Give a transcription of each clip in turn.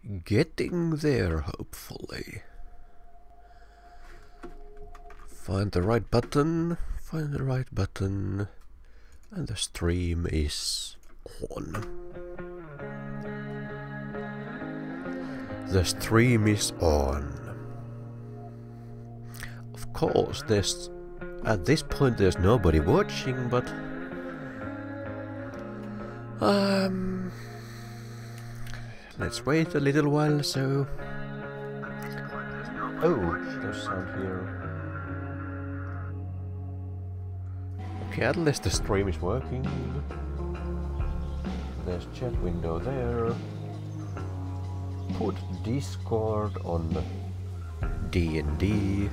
Getting there, hopefully. Find the right button, find the right button, and the stream is on. The stream is on. Of course, at this point there's nobody watching, but let's wait a little while. So, there's sound here. Okay, at least the stream is working. There's chat window there. Put Discord on D&D.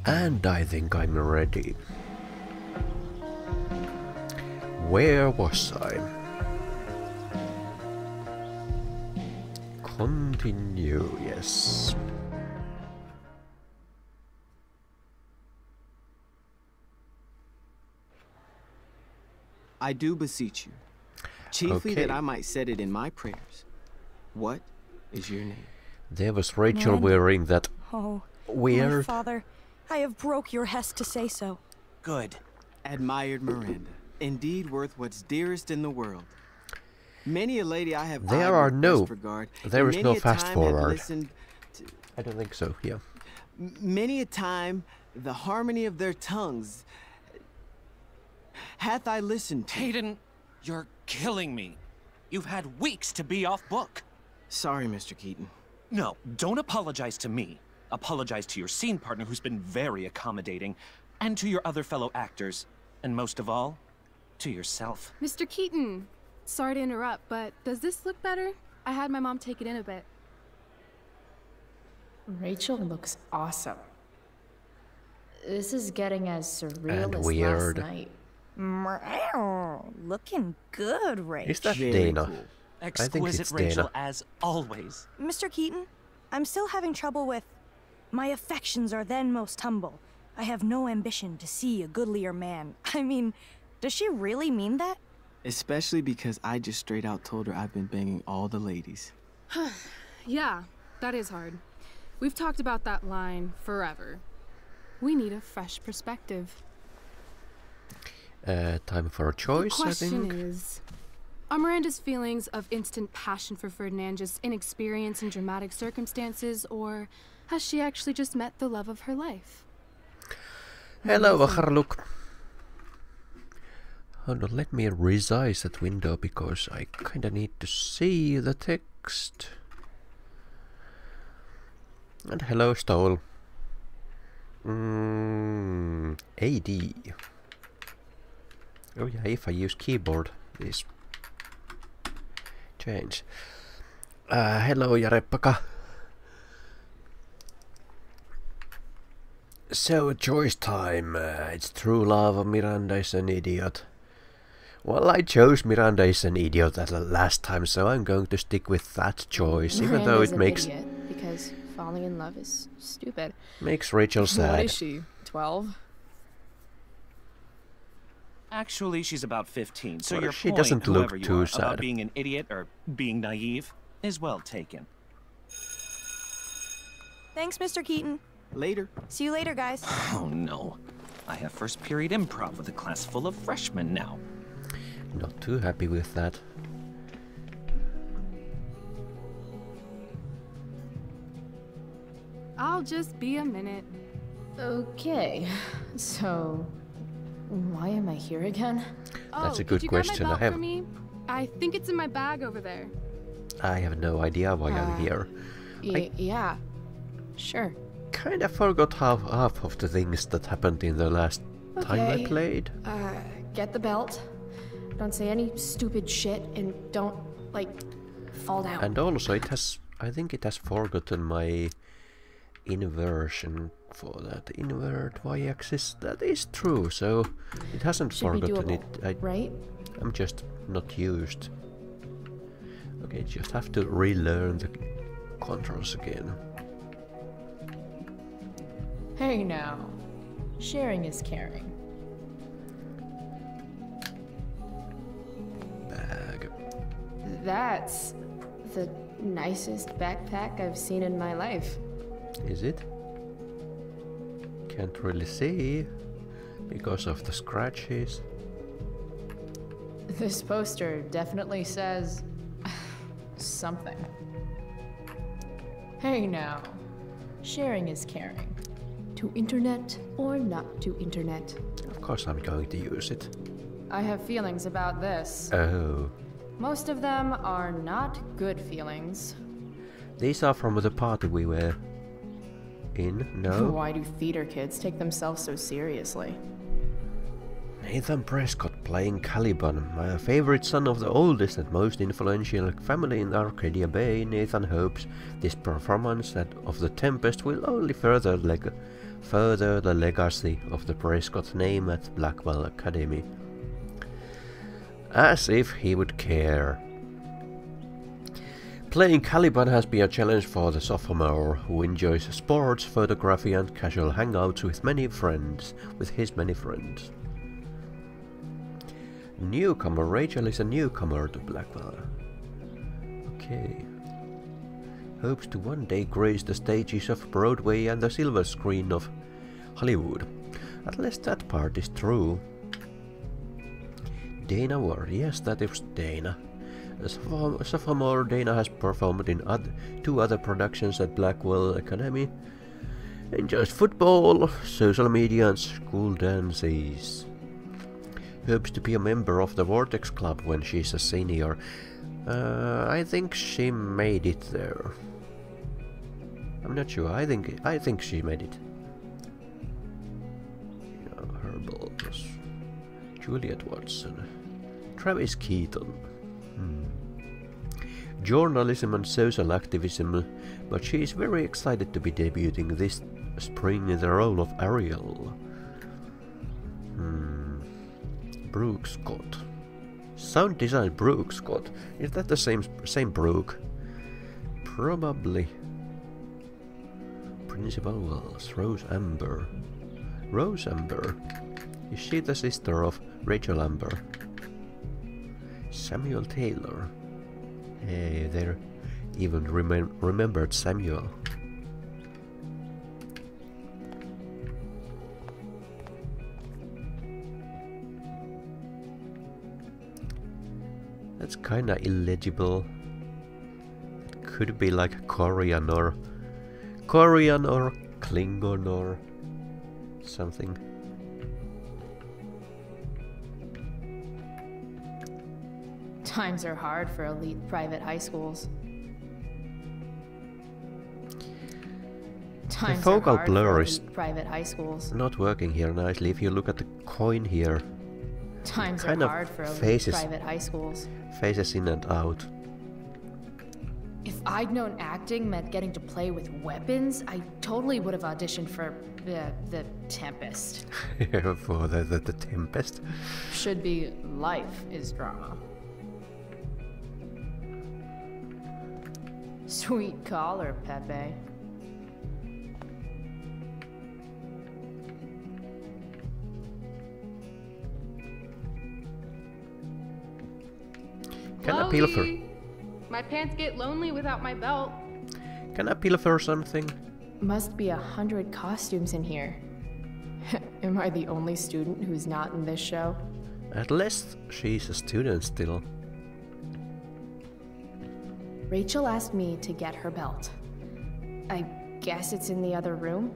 And I think I'm ready. Where was I? Continue, yes. I do beseech you, chiefly Okay. that I might set it in my prayers. What is your name? There was Rachel Miranda. wearing that Oh, my weird. father, I have broke your hest to say so. Good. Admired Miranda, indeed worth what's dearest in the world. Many a lady I have There eyed are with no- best regard, there and is many no a fast time have forward. listened to- I don't think so, yeah. Many a time the harmony of their tongues hath I listened to. Hayden, you're killing me. You've had weeks to be off book. Sorry, Mr. Keaton. No, don't apologize to me. Apologize to your scene partner who's been very accommodating, and to your other fellow actors, and most of all, to yourself. Mr. Keaton, sorry to interrupt, but does this look better? I had my mom take it in a bit. Rachel looks awesome. This is getting as surreal And as weird. last night. Meow, looking good, Rach. Is that Very Dana? cool. I think Exquisite it's Rachel, Dana. as always. Mr. Keaton, I'm still having trouble with... My affections are then most humble. I have no ambition to see a goodlier man. I mean, does she really mean that? Especially because I just straight out told her I've been banging all the ladies. Yeah, that is hard. We've talked about that line forever. We need a fresh perspective. Time for a choice, The I question think. is, are Miranda's feelings of instant passion for Ferdinand just inexperience in dramatic circumstances, or has she actually just met the love of her life? Hello, Harluk. Hold on, let me resize that window because I kinda need to see the text. And hello, Stole. AD. Oh yeah, if I use keyboard, this change. Hello, Jarepaka. So, choice time. It's true love. Miranda is an idiot. Well, I chose Miranda is an idiot at the last time, so I'm going to stick with that choice, even though Miranda's it an makes idiot because falling in love is stupid. Rachel What sad. is she? 12? Actually, she's about 15, so Well, your she point, doesn't look whoever you too are, sad. about being an idiot or being naive is well taken. Thanks, Mr. Keaton. Later. See you later, guys. Oh no. I have first period improv with a class full of freshmen now. Not too happy with that. I'll just be a minute. Okay, so why am I here again? That's Oh, a good did you grab question. my I belt have- for me? I think it's in my bag over there. I have no idea why I'm here. Yeah, sure. Kinda forgot half of the things that happened in the last time I Okay. played. Get the belt. Don't say any stupid shit and don't, like, fall down. And also it has, I think it has forgotten my inversion for that. Invert y-axis, that is true, so it hasn't Should be forgotten doable, it. right? I'm just not used. Okay, just have to relearn the controls again. Hey now. Sharing is caring. That's the nicest backpack I've seen in my life. Is it? Can't really see because of the scratches. This poster definitely says something. Hey now, sharing is caring. To internet or not to internet. Of course I'm going to use it. I have feelings about this. Oh. Most of them are not good feelings. These are from the party we were in, no? Why do theater kids take themselves so seriously? Nathan Prescott playing Caliban, my favorite son of the oldest and most influential family in Arcadia Bay. Nathan hopes this performance of The Tempest will only further the legacy of the Prescott name at Blackwell Academy. As if he would care. Playing Caliban has been a challenge for the sophomore, who enjoys sports, photography and casual hangouts with his many friends. Newcomer. Rachel is a newcomer to Blackwell. Okay. Hopes to one day grace the stages of Broadway and the silver screen of Hollywood. At least that part is true. Dana Ward. Yes, that is Dana. As sophomore, Dana has performed in 2 other productions at Blackwell Academy. Enjoys football, social media and school dances. Hopes to be a member of the Vortex Club when she's a senior. I think she made it there. I'm not sure. I think she made it. Yeah, Herballs. Juliet Watson. Travis Keaton. Journalism and social activism, but she is very excited to be debuting this spring in the role of Ariel. Brooke Scott. Sound design Brooke Scott. Is that the same Brooke? Probably. Principal Wells. Rose Amber. Rose Amber. Is she the sister of Rachel Amber? Samuel Taylor. Hey, they even remembered Samuel. That's kinda illegible. It could be like Korean or Klingon or something. Times are hard for elite private high schools. The focal blur is private high schools. not working here nicely. If you look at the coin here, Times kind are of hard for elite faces- private high schools. faces in and out. If I'd known acting meant getting to play with weapons, I totally would have auditioned for the Tempest. For the Tempest. Should be life is drama. Sweet collar, Pepe. Can I pilfer? Chloe! My pants get lonely without my belt. Can I pilfer something? Must be 100 costumes in here. Am I the only student who's not in this show? At least she's a student still. Rachel asked me to get her belt. I guess it's in the other room?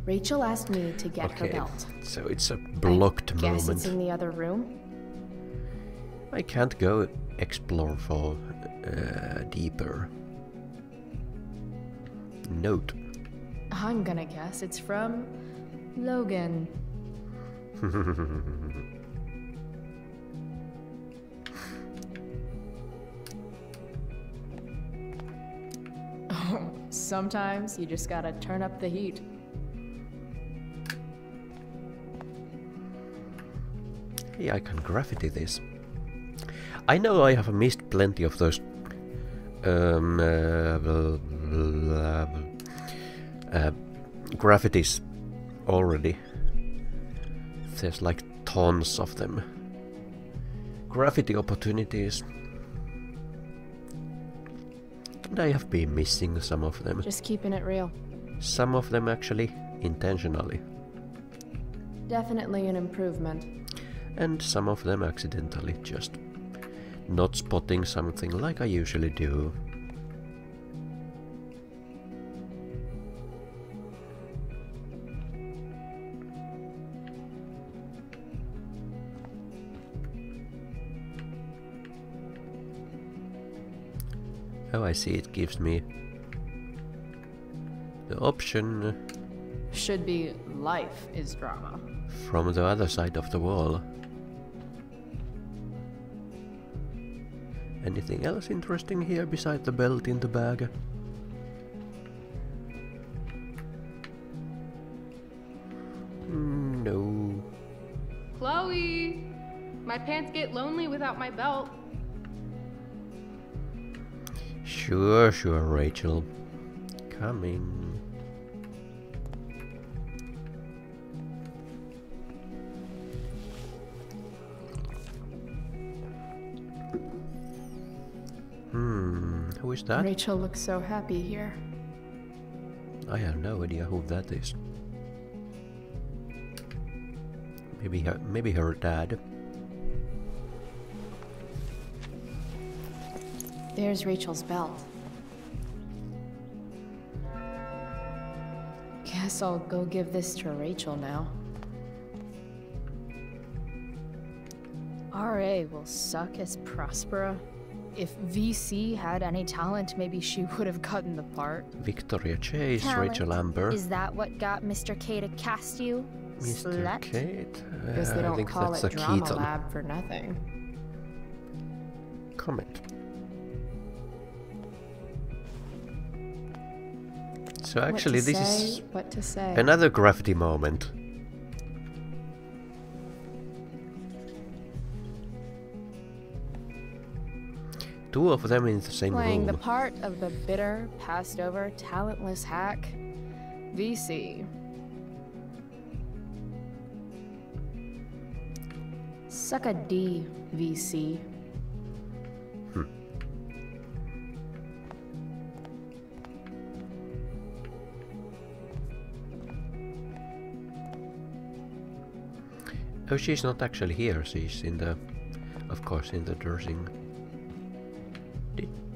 Rachel asked me to get her Okay, belt. so it's a blocked I guess it's moment. in the other room? I can't go explore for deeper. Note. I'm gonna guess it's from Logan. Sometimes you just gotta turn up the heat. Hey, I can graffiti this. I know I have missed plenty of those graffitis already. There's like tons of them. Graffiti opportunities. And I have been missing some of them. Just keeping it real. Some of them actually intentionally. Definitely an improvement. And some of them accidentally, just not spotting something like I usually do. Oh, I see, it gives me the option Should be life is drama. from the other side of the wall. Anything else interesting here beside the belt in the bag? No. Chloe! My pants get lonely without my belt. Sure, Rachel. Coming. Who is that? Rachel looks so happy here. I have no idea who that is. Maybe her dad. There's Rachel's belt. Guess I'll go give this to Rachel now. RA will suck as Prospera. If VC had any talent, maybe she would have gotten the part. Victoria Chase, Talent. Rachel Amber. Is that what got Mr. K to cast you? Mr. Slut? Kate? Guess they I don't think call that's it a Drama Keaton Lab for nothing. comment. So actually this is What to say? another graffiti moment. Two of them in the same Playing room. the part of the bitter, passed over, talentless hack, VC. Suck a D, VC. Oh, she's not actually here. She's in the, of course, in the dressing.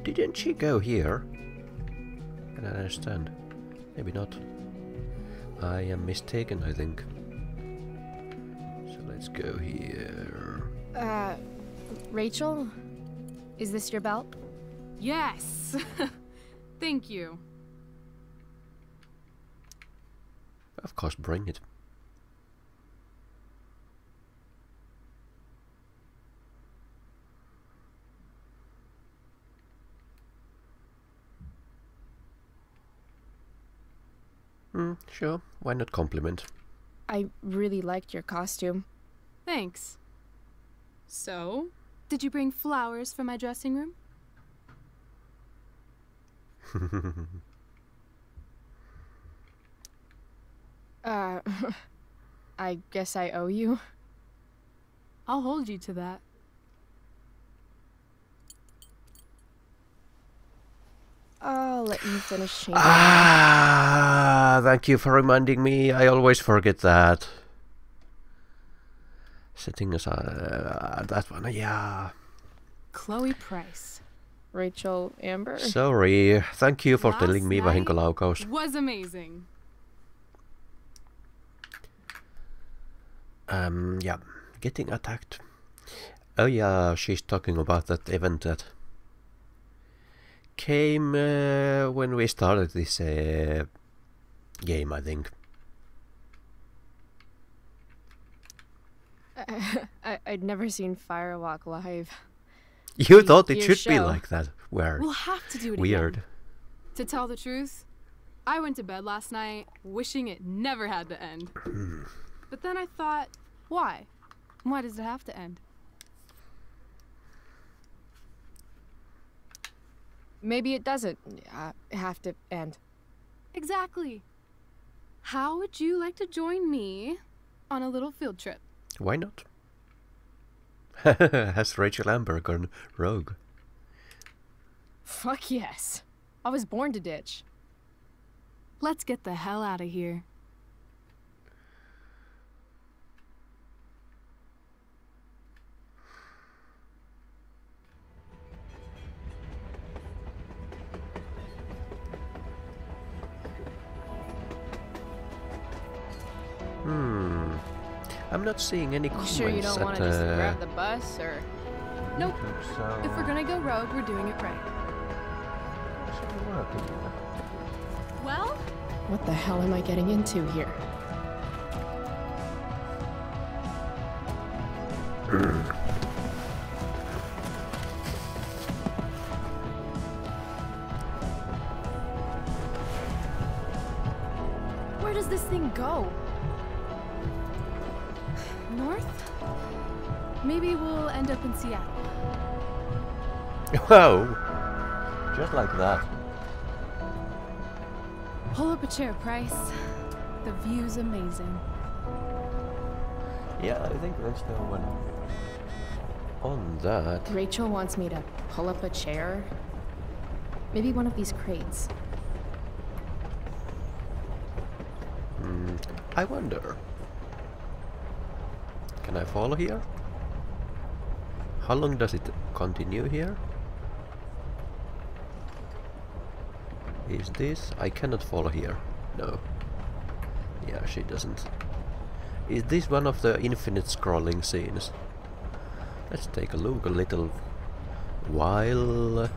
Didn't she go here? I don't understand. Maybe not. I am mistaken, I think. So let's go here. Rachel? Is this your belt? Yes! Thank you. Of course, bring it. Sure, why not compliment? I really liked your costume. Thanks. So, did you bring flowers for my dressing room? I guess I owe you. I'll hold you to that. I'll let you finish changing. Ah, thank you for reminding me. I always forget that. Setting aside that one, yeah. Chloe Price. Rachel Amber. Sorry. Thank you for Last telling me, night vahinkolaukaus. was amazing. Yeah, getting attacked. Oh yeah, she's talking about that event that came when we started this game, I think. I'd never seen Firewalk live. You thought it Your should be show. like that. Weird. We'll have to do it Weird. again. To tell the truth, I went to bed last night wishing it never had to end. But then I thought, why? Why does it have to end? Maybe it doesn't have to end. Exactly. How would you like to join me on a little field trip? Why not? Has Rachel Amber gone rogue? Fuck yes. I was born to ditch. Let's get the hell out of here. I'm not seeing any comments Sure you don't want to just grab the bus, or...? Nope. So If we're gonna go rogue, we're doing it right. Well? What the hell am I getting into here? Where does this thing go? North? Maybe we'll end up in Seattle. Whoa! Just like that. Pull up a chair, Price. The view's amazing. Yeah, I think there's no one on that. Rachel wants me to pull up a chair. Maybe one of these crates. I wonder. Can I follow here? How long does it continue here? Is this? I cannot follow here. No. Yeah, she doesn't. Is this one of the infinite scrolling scenes? Let's take a look a little while.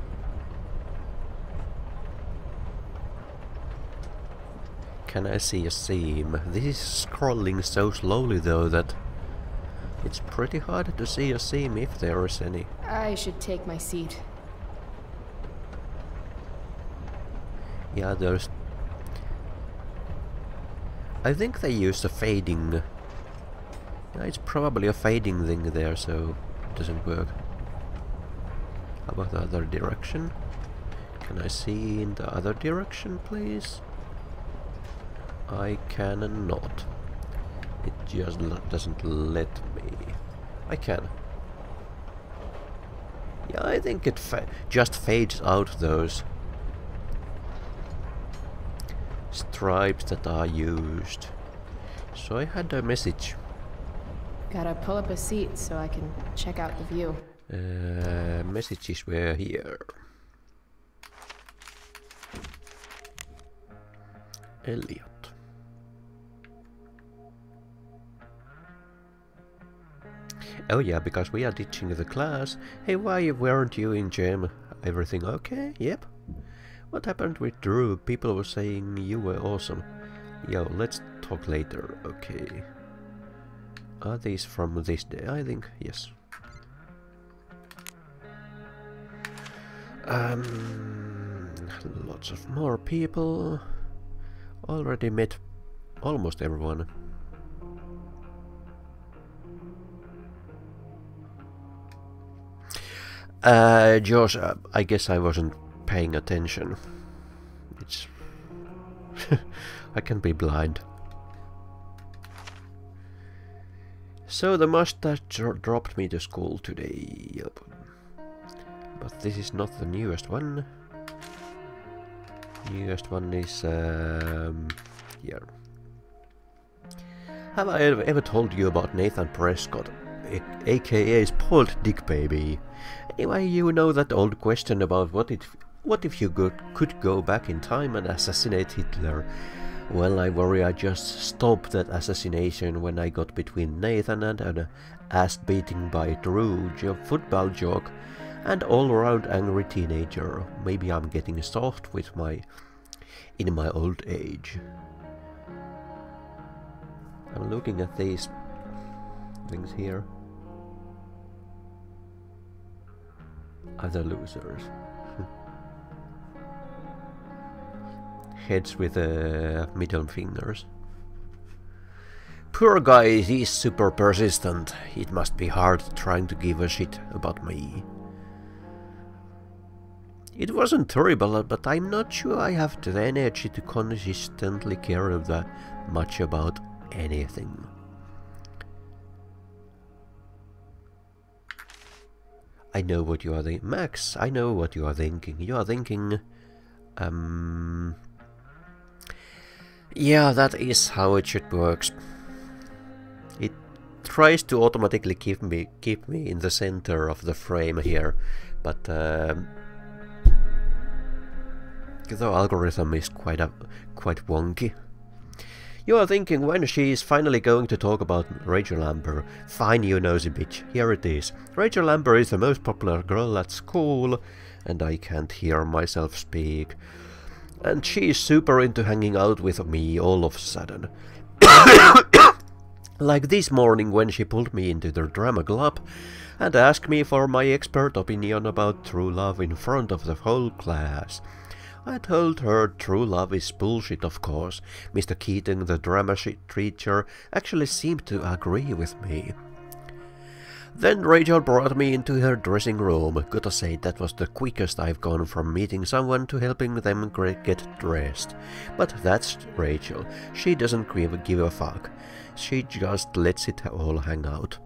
Can I see a seam? This is scrolling so slowly though that it's pretty hard to see a seam if there is any. I should take my seat. Yeah, there's... I think they use a fading... Yeah, it's probably a fading thing there, so it doesn't work. How about the other direction? Can I see in the other direction, please? I cannot. It just doesn't let me. I can. Yeah, I think it just fades out those stripes that are used. So I had a message. Gotta pull up a seat so I can check out the view. Messages were here. Elliot. Oh yeah, because we are ditching the class. Hey, why weren't you in gym? Everything okay? Yep. What happened with Drew? People were saying you were awesome. Yo, let's talk later. Okay. Are these from this day? I think, yes. Lots of more people. Already met almost everyone. Josh, I guess I wasn't paying attention. It's... I can be blind. So the mustache dropped me to school today. Yep. But this is not the newest one. Newest one is here. Have I ever told you about Nathan Prescott, aka Spoiled Dick Baby? Anyway, you know that old question about what if you could go back in time and assassinate Hitler? Well, I worry I just stopped that assassination when I got between Nathan and an ass-beating by Drew, football jock, and all-around angry teenager. Maybe I'm getting soft in my old age. I'm looking at these things here. Other losers. Heads with middle fingers. Poor guy, he's super persistent. It must be hard trying to give a shit about me. It wasn't terrible, but I'm not sure I have the energy to consistently care that much about anything. I know what you are thinking. Max, I know what you are thinking. You are thinking... yeah, that is how it should work. It tries to automatically keep me in the center of the frame here, but the algorithm is quite wonky. You are thinking when she is finally going to talk about Rachel Amber. Fine, you nosy bitch. Here it is. Rachel Amber is the most popular girl at school, and I can't hear myself speak. And she is super into hanging out with me all of a sudden. Like this morning when she pulled me into the drama club and asked me for my expert opinion about true love in front of the whole class. I told her true love is bullshit, of course. Mr. Keating, the drama teacher, actually seemed to agree with me. Then Rachel brought me into her dressing room. Gotta say, that was the quickest I've gone from meeting someone to helping them get dressed. But that's Rachel. She doesn't give a fuck. She just lets it all hang out.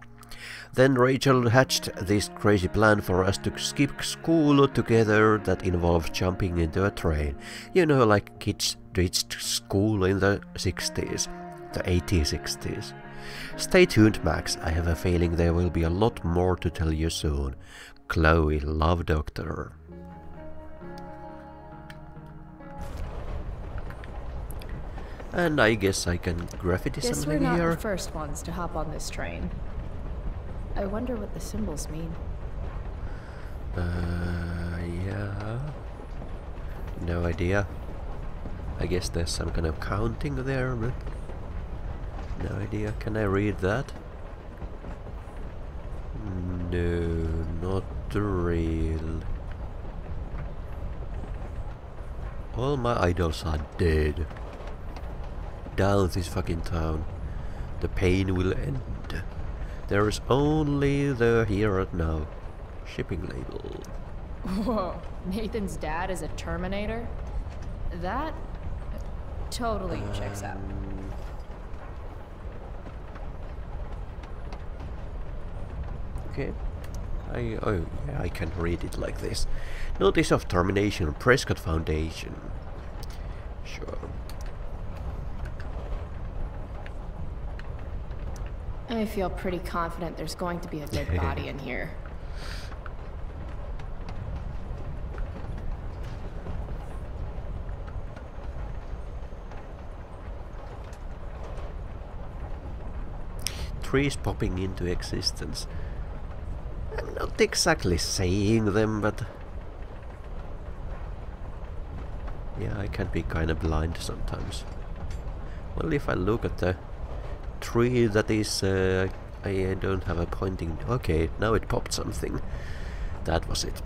Then Rachel hatched this crazy plan for us to skip school together that involved jumping into a train. You know, like kids ditched school in the 60s. The 80s. Stay tuned, Max. I have a feeling there will be a lot more to tell you soon. Chloe, Love Doctor. And I guess I can graffiti Guess something we're not here. the first ones to hop on this train. I wonder what the symbols mean. Yeah. No idea. I guess there's some kind of counting there, but no idea. Can I read that? No, not real. All my idols are dead. Down this fucking town. The pain will end. There is only the here and now. Shipping label. Whoa, Nathan's dad is a Terminator? That totally checks out. Okay. Oh yeah, I can read it like this. Notice of termination, Prescott Foundation. Sure. I feel pretty confident there's going to be a dead body in here. Trees popping into existence. I'm not exactly saying them, but yeah, I can be kind of blind sometimes. Well, if I look at the tree that is I don't have a pointing. Okay, now it popped something. That was it.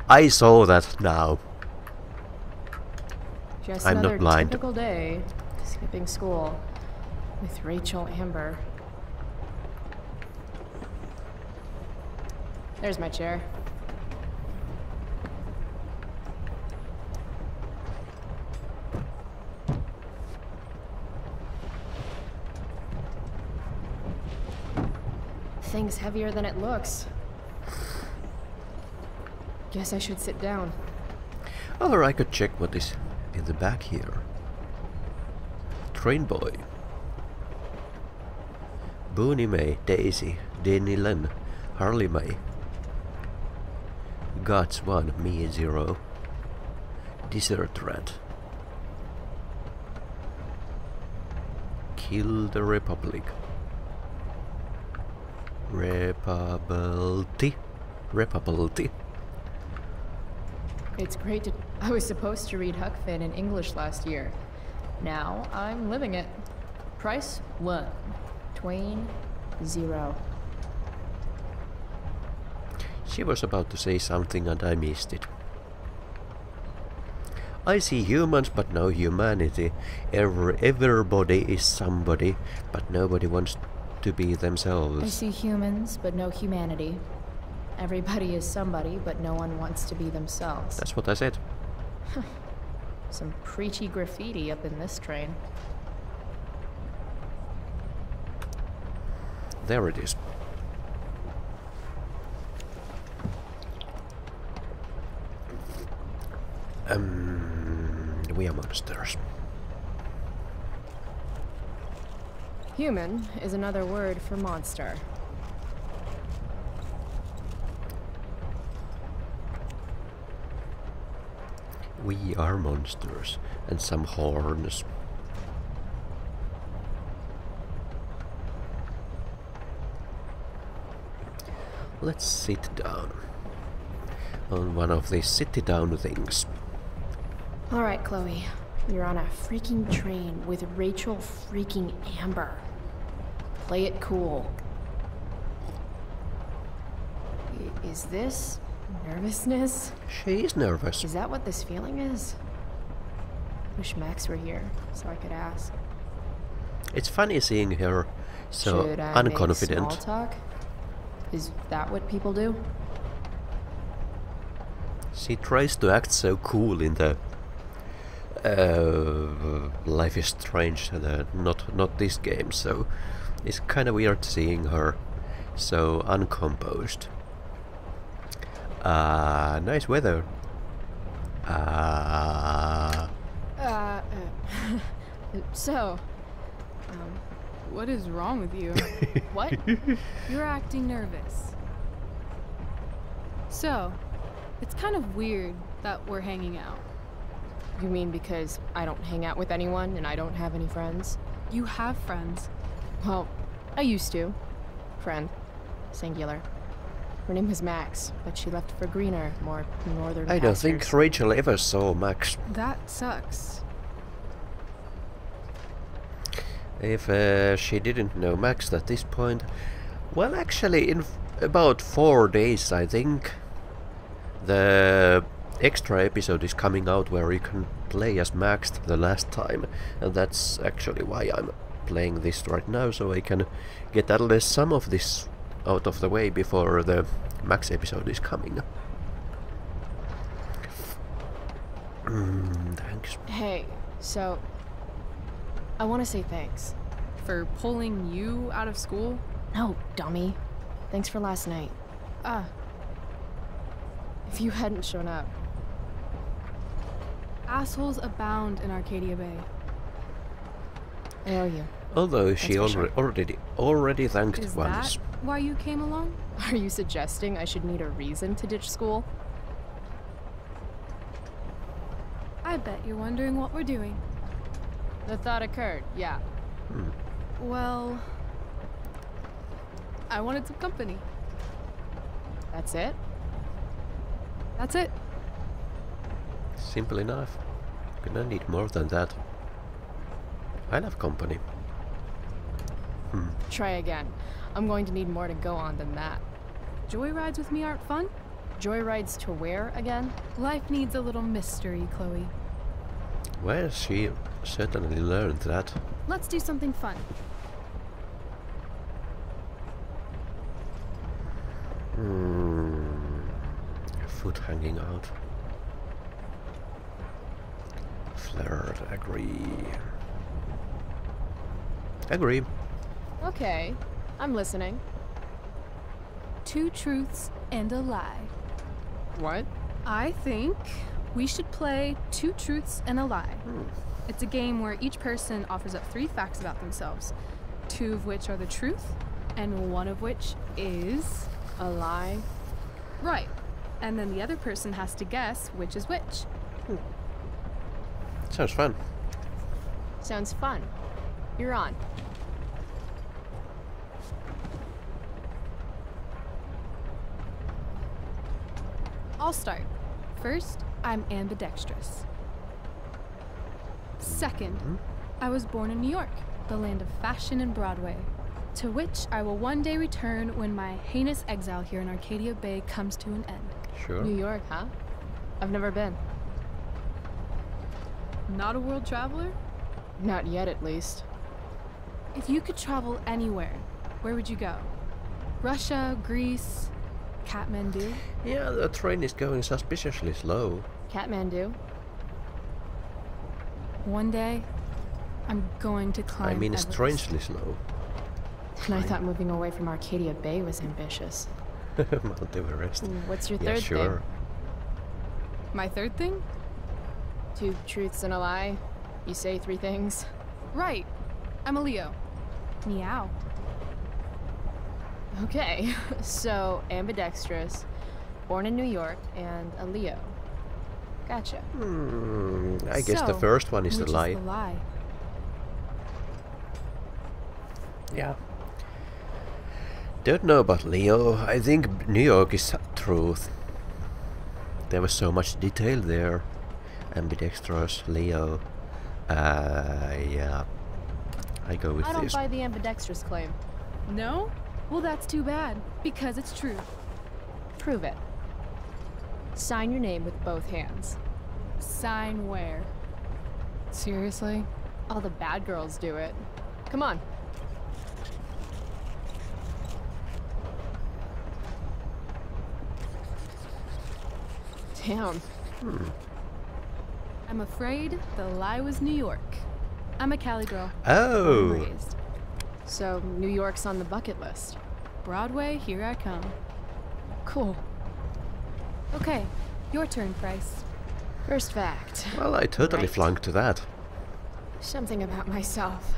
I saw that now. Just I'm another not blind. typical day, skipping school with Rachel Amber. There's my chair. Thing's heavier than it looks. Guess I should sit down. Or I could check what is in the back here. Train boy. Booney May, Daisy, Denny Len, Harley May. Gods 1, me 0. Desert Rat. Kill the Republic. Republic. It's great to... I was supposed to read Huck Finn in English last year. Now I'm living it. Price 1. Twain 0. She was about to say something and I missed it. I see humans but no humanity. Everybody is somebody, but nobody wants to be I themselves. see humans, but no humanity. Everybody is somebody, but no one wants to be themselves. That's what I said. Some preachy graffiti up in this train. There it is. We are monsters. Human is another word for monster. We are monsters. And some horns. Let's sit down on one of these sit-down things. Alright, Chloe. You're on a freaking train with Rachel freaking Amber. Play it cool. Is this nervousness? She is nervous. Is that what this feeling is? Wish Max were here so I could ask. It's funny seeing her so Should I unconfident. make small talk? Is that what people do? She tries to act so cool in the Life is Strange, not this game, so it's kind of weird seeing her so uncomposed. Nice weather. So, What is wrong with you? what? You're acting nervous. So, it's kind of weird that we're hanging out. You mean because I don't hang out with anyone and I don't have any friends? You have friends. Well, I used to. Friend. Singular. Her name was Max, but she left for greener, more northern I don't think pastures. Rachel ever saw Max. That sucks. If she didn't know Max at this point. Well, actually, in about 4 days, I think, the extra episode is coming out where you can play as Max the last time. And that's actually why I'm playing this right now, so I can get at least some of this out of the way before the Max episode is coming. Thanks. Hey, so... I want to say thanks. For pulling you out of school? No, dummy. Thanks for last night. If you hadn't shown up... Assholes abound in Arcadia Bay. I owe you. Although she That's for already thanked Is once. that why you came along? Are you suggesting I should need a reason to ditch school? I bet you're wondering what we're doing. The thought occurred, yeah. Well, I wanted some company. That's it? That's it. Simple enough. Gonna need more than that. I love company. Try again. I'm going to need more to go on than that. Joyrides with me aren't fun. Joyrides to where again? Life needs a little mystery, Chloe. Well, she certainly learned that. Let's do something fun. Foot hanging out. Flirt, agree. Agree. Okay, I'm listening. 2 truths and a lie. What? I think we should play 2 truths and a lie. It's a game where each person offers up 3 facts about themselves, 2 of which are the truth, and 1 of which is A lie? right. And then the other person has to guess which is which. Sounds fun. Sounds fun. You're on. I'll start. First, I'm ambidextrous. Second, I was born in New York, the land of fashion and Broadway, to which I will one day return when my heinous exile here in Arcadia Bay comes to an end. Sure. New York, huh? I've never been. Not a world traveler? Not yet, at least. If you could travel anywhere, where would you go? Russia, Greece, Kathmandu? Yeah, the train is going suspiciously slow. Kathmandu? One day, I'm going to climb I mean, Everest. strangely slow. And I thought moving away from Arcadia Bay was ambitious. Mount Everest. What's your Yeah, third sure. My third thing? 2 truths and a lie. You say 3 things. Right. I'm a Leo. Meow. Okay, so ambidextrous, born in New York, and a Leo. Gotcha. I guess the So, first one is the which lie. Is the lie? Yeah. Don't know about Leo. I think New York is truth. There was so much detail there. Ambidextrous, Leo. Yeah. I go with I don't this. buy the ambidextrous claim. No? Well, that's too bad, because it's true. Prove it. Sign your name with both hands. Sign where? Seriously? All the bad girls do it. Come on. Damn. I'm afraid the lie was New York. I'm a Cali girl. Oh! Born and raised. So, New York's on the bucket list. Broadway, here I come. Cool. Okay, your turn, Price. First fact. Well, I totally Right. flunked to that. Something about myself.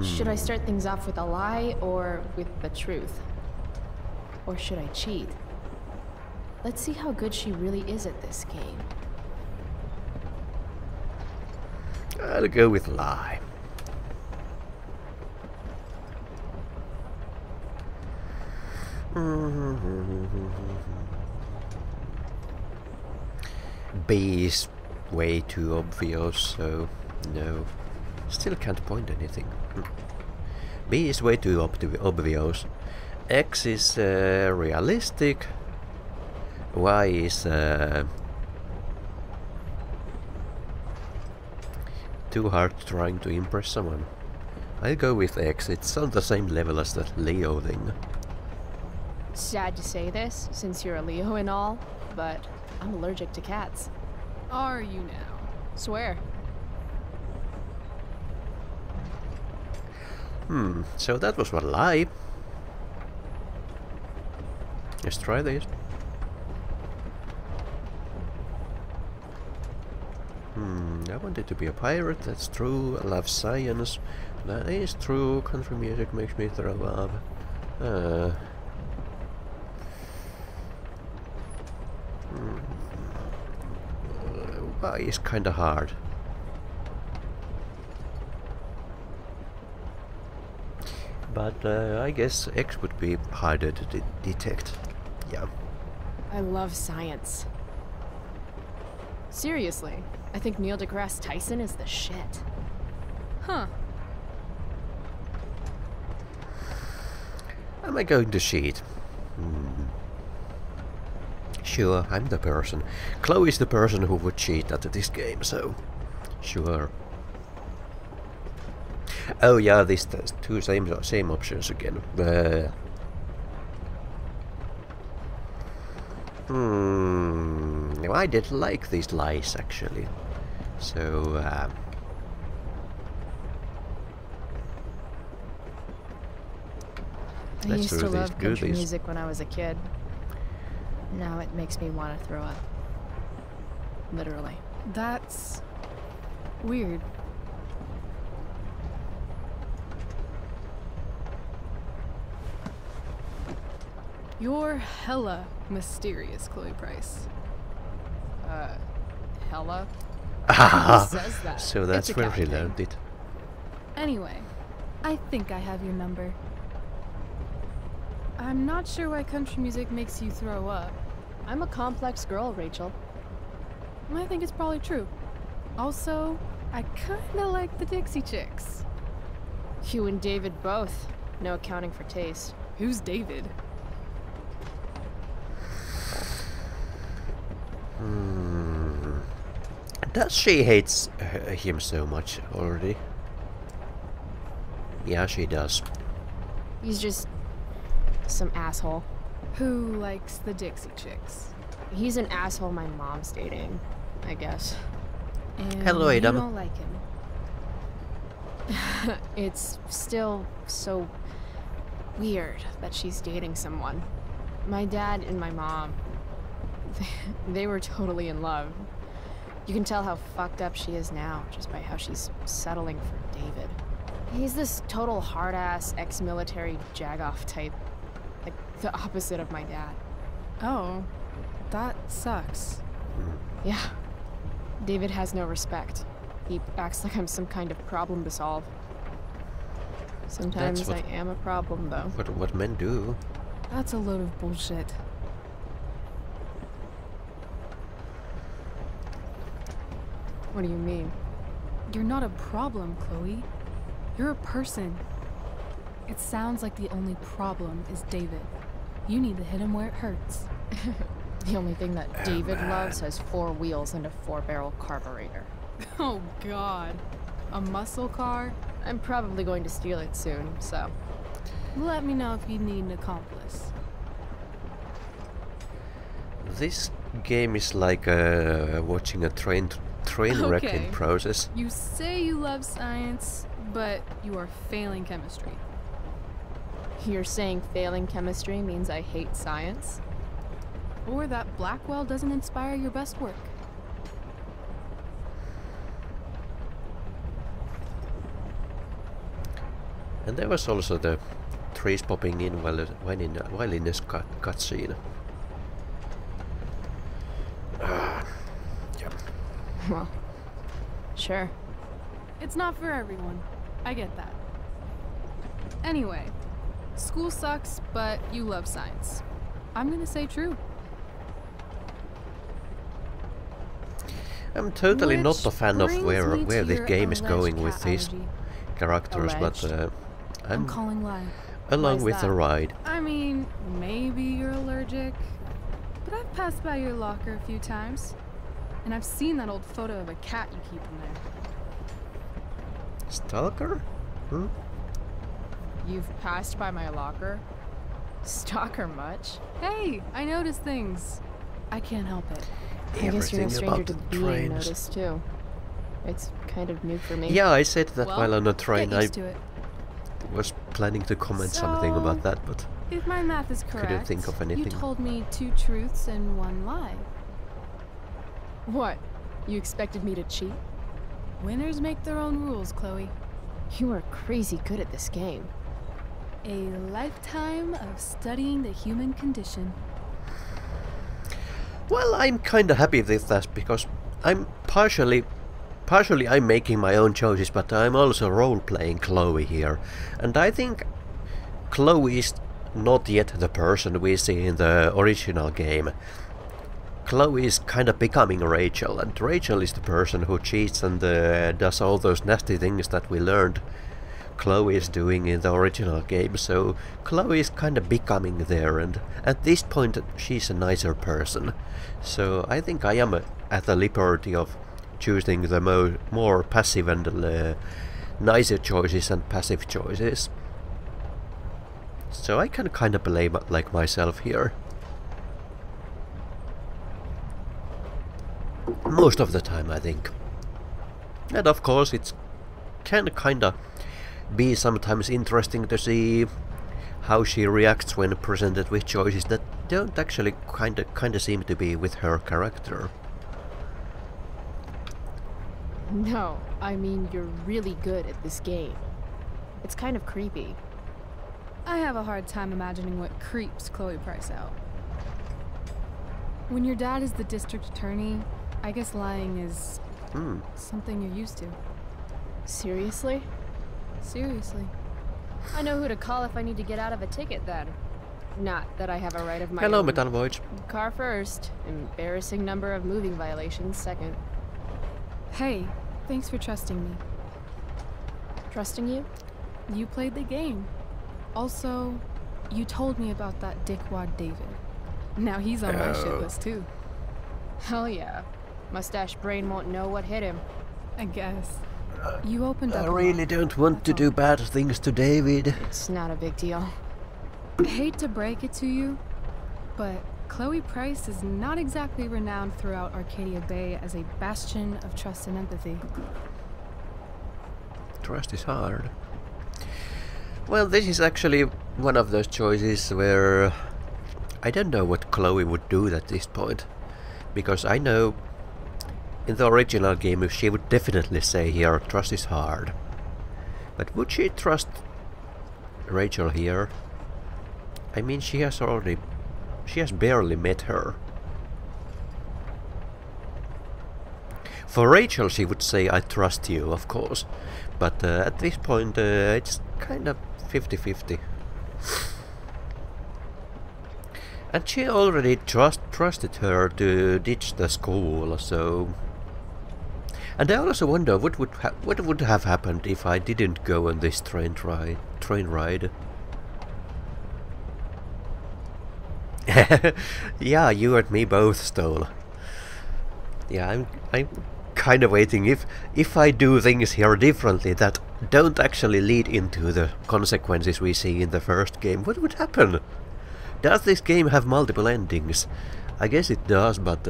Should I start things off with a lie or with the truth? Or should I cheat? Let's see how good she really is at this game. I'll go with lie. B is way too obvious, so no. Still can't point anything. B is way too obvious. X is realistic. Y is too hard trying to impress someone. I'll go with X. It's on the same level as the Leo thing. Sad to say this, since you're a Leo and all, but I'm allergic to cats. Are you now? Swear. So that was one lie. Let's try this. I wanted to be a pirate, that's true. I love science, that is true. Country music makes me throw up. Why is kinda hard. But I guess X would be harder to detect. Yeah. I love science. Seriously, I think Neil deGrasse Tyson is the shit. Huh. Am I going to cheat? Sure, I'm the person. Chloe's the person who would cheat at this game, so sure. Oh yeah, these two same options again. I did like these lies actually. So I let's used to love do country this. music when I was a kid. Now it makes me want to throw up. Literally. That's weird. You're hella mysterious, Chloe Price. Hella? Ah, Who says that? so that's It's a where cat we thing. learned it. Anyway, I think I have your number. I'm not sure why country music makes you throw up. I'm a complex girl, Rachel. I think it's probably true. Also, I kinda like the Dixie Chicks. You and David both. No accounting for taste. Who's David? Does she hates him so much already? Yeah, she does. He's just some asshole. Who likes the Dixie Chicks? He's an asshole my mom's dating, I guess. And Hello, Adam. You don't like him. It's still so weird that she's dating someone. My dad and my mom, they were totally in love. You can tell how fucked up she is now just by how she's settling for David. He's this total hard-ass, ex-military jag-off type. Like, the opposite of my dad. Oh, that sucks. Yeah. David has no respect. He acts like I'm some kind of problem to solve. Sometimes I am a problem, though. What men do. That's a load of bullshit. What do you mean? You're not a problem, Chloe. You're a person. It sounds like the only problem is David. You need to hit him where it hurts. The only thing that David loves has 4 wheels and a 4-barrel carburetor. Oh god. A muscle car? I'm probably going to steal it soon, so... Let me know if you need an accomplice. This game is like watching a train wreck in process. You say you love science, but you are failing chemistry. You're saying failing chemistry means I hate science? Or that Blackwell doesn't inspire your best work. And there was also the trees popping in while in this cutscene. Yeah. Well, sure. It's not for everyone. I get that. Anyway, school sucks, but you love science. I'm gonna say true. I'm totally not a fan of where this your game is going with these allergy. characters, but I'm calling lie. along Why's with the that? ride. I mean, maybe you're allergic, but I've passed by your locker a few times, and I've seen that old photo of a cat you keep in there. Stalker? Hmm? You've passed by my locker? Stalker much? Hey, I notice things. I can't help it. I guess you're no Everything stranger about to the being trains. noticed, too. It's kind of new for me. Yeah, I said that Well, while on the train. get I used to it. was planning to comment something about that, but If my math is correct, couldn't think of anything. you told me 2 truths and 1 lie. What? You expected me to cheat? Winners make their own rules, Chloe. You are crazy good at this game. A lifetime of studying the human condition. well, I'm kinda happy with that because I'm partially I'm making my own choices, but I'm also role-playing Chloe here, and I think Chloe is not yet the person we see in the original game. Chloe is kind of becoming Rachel, and Rachel is the person who cheats and does all those nasty things that we learned Chloe is doing in the original game, so Chloe is kind of becoming there, and at this point she's a nicer person. So I think I am at the liberty of choosing the more passive and nicer choices and passive choices. So I can kind of play like myself here. Most of the time, I think. And of course it's can kinda be sometimes interesting to see how she reacts when presented with choices that don't actually kinda seem to be with her character. No, I mean you're really good at this game. It's kind of creepy. I have a hard time imagining what creeps Chloe Price out. When your dad is the district attorney, I guess lying is something you're used to. Seriously? Seriously. I know who to call if I need to get out of a ticket then. Not that I have a right of my Hello, own. Metal Void. Car first, embarrassing number of moving violations second. Hey, thanks for trusting me. Trusting you? You played the game. Also, you told me about that dickwad David. Now he's on my shit list too. Hell yeah. Mustache brain won't know what hit him. I guess. You opened up I a really lot. don't want to That's do all. bad things to David. It's not a big deal. I hate to break it to you, but Chloe Price is not exactly renowned throughout Arcadia Bay as a bastion of trust and empathy. Trust is hard. Well, this is actually one of those choices where I don't know what Chloe would do at this point, because I know in the original game, she would definitely say here, trust is hard. But would she trust Rachel here? I mean, she has barely met her. For Rachel, she would say, I trust you, of course. But at this point, it's kind of 50-50. And she already trusted her to ditch the school, so... And I also wonder what would have happened if I didn't go on this train ride. Yeah, you and me both, Stole. Yeah, I'm kind of waiting if I do things here differently that don't actually lead into the consequences we see in the first game. What would happen? Does this game have multiple endings? I guess it does, but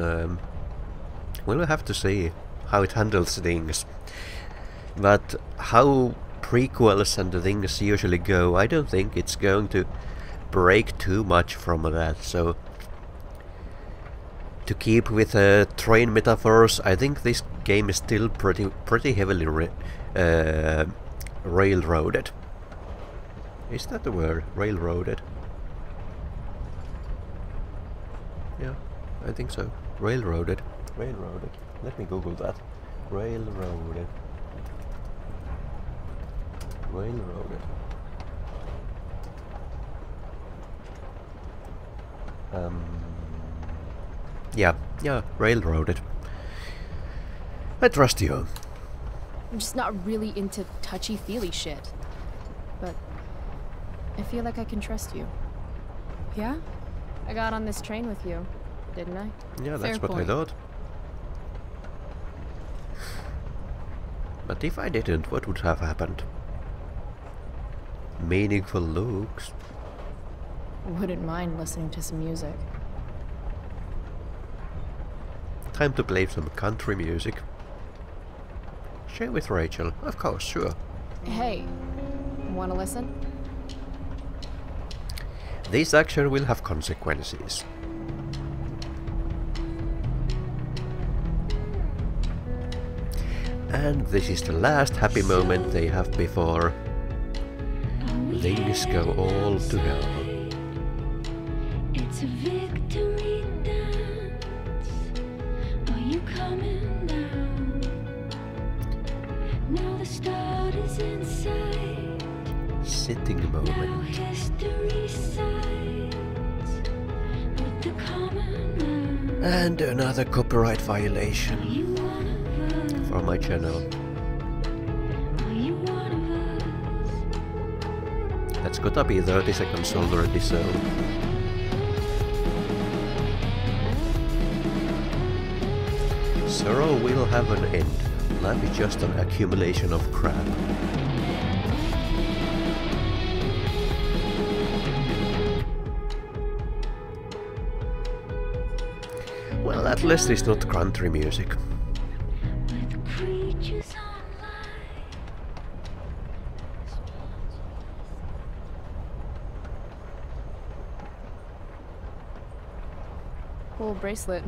we'll have to see how it handles things. But how prequels and things usually go, I don't think it's going to break too much from that. So to keep with train metaphors, I think this game is still pretty heavily railroaded. Is that the word? Railroaded? Yeah, I think so. Railroaded. Railroaded. Let me Google that. Railroaded. Railroaded. Yeah, railroaded. I trust you. I'm just not really into touchy-feely shit. But I feel like I can trust you. Yeah? I got on this train with you, didn't I? Yeah, that's Fair what I point. thought. But if I didn't, what would have happened? Meaningful looks. Wouldn't mind listening to some music. Time to play some country music. Share with Rachel, of course, sure. Hey, wanna listen? This action will have consequences. And this is the last happy moment they have before things go all to hell. It's a victory dance. Are you coming down? Now the start is in sight. Sitting Now moment. history sides with the common man. And another copyright violation You one of us? for my channel. Are you one of us? That's gotta be 30 seconds already, so... Sorrow will have an end. Life is just an accumulation of crap. Well, at least it's not country music. With creatures online. Cool bracelet.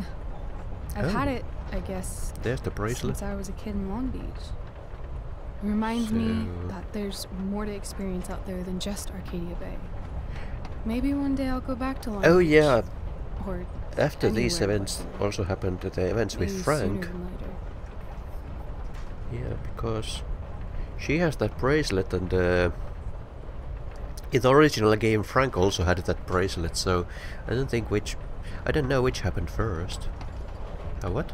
I've Oh. had it, I guess, There's the bracelet. since I was a kid in Long Beach. It reminds me So- that there's more to experience out there than just Arcadia Bay. Maybe one day I'll go back to Long Oh Beach. yeah, Or after these anywhere events like that. also happened the events with maybe Frank. sooner than later. Yeah, because she has that bracelet, and in the original game Frank also had that bracelet, so I don't know which happened first. What?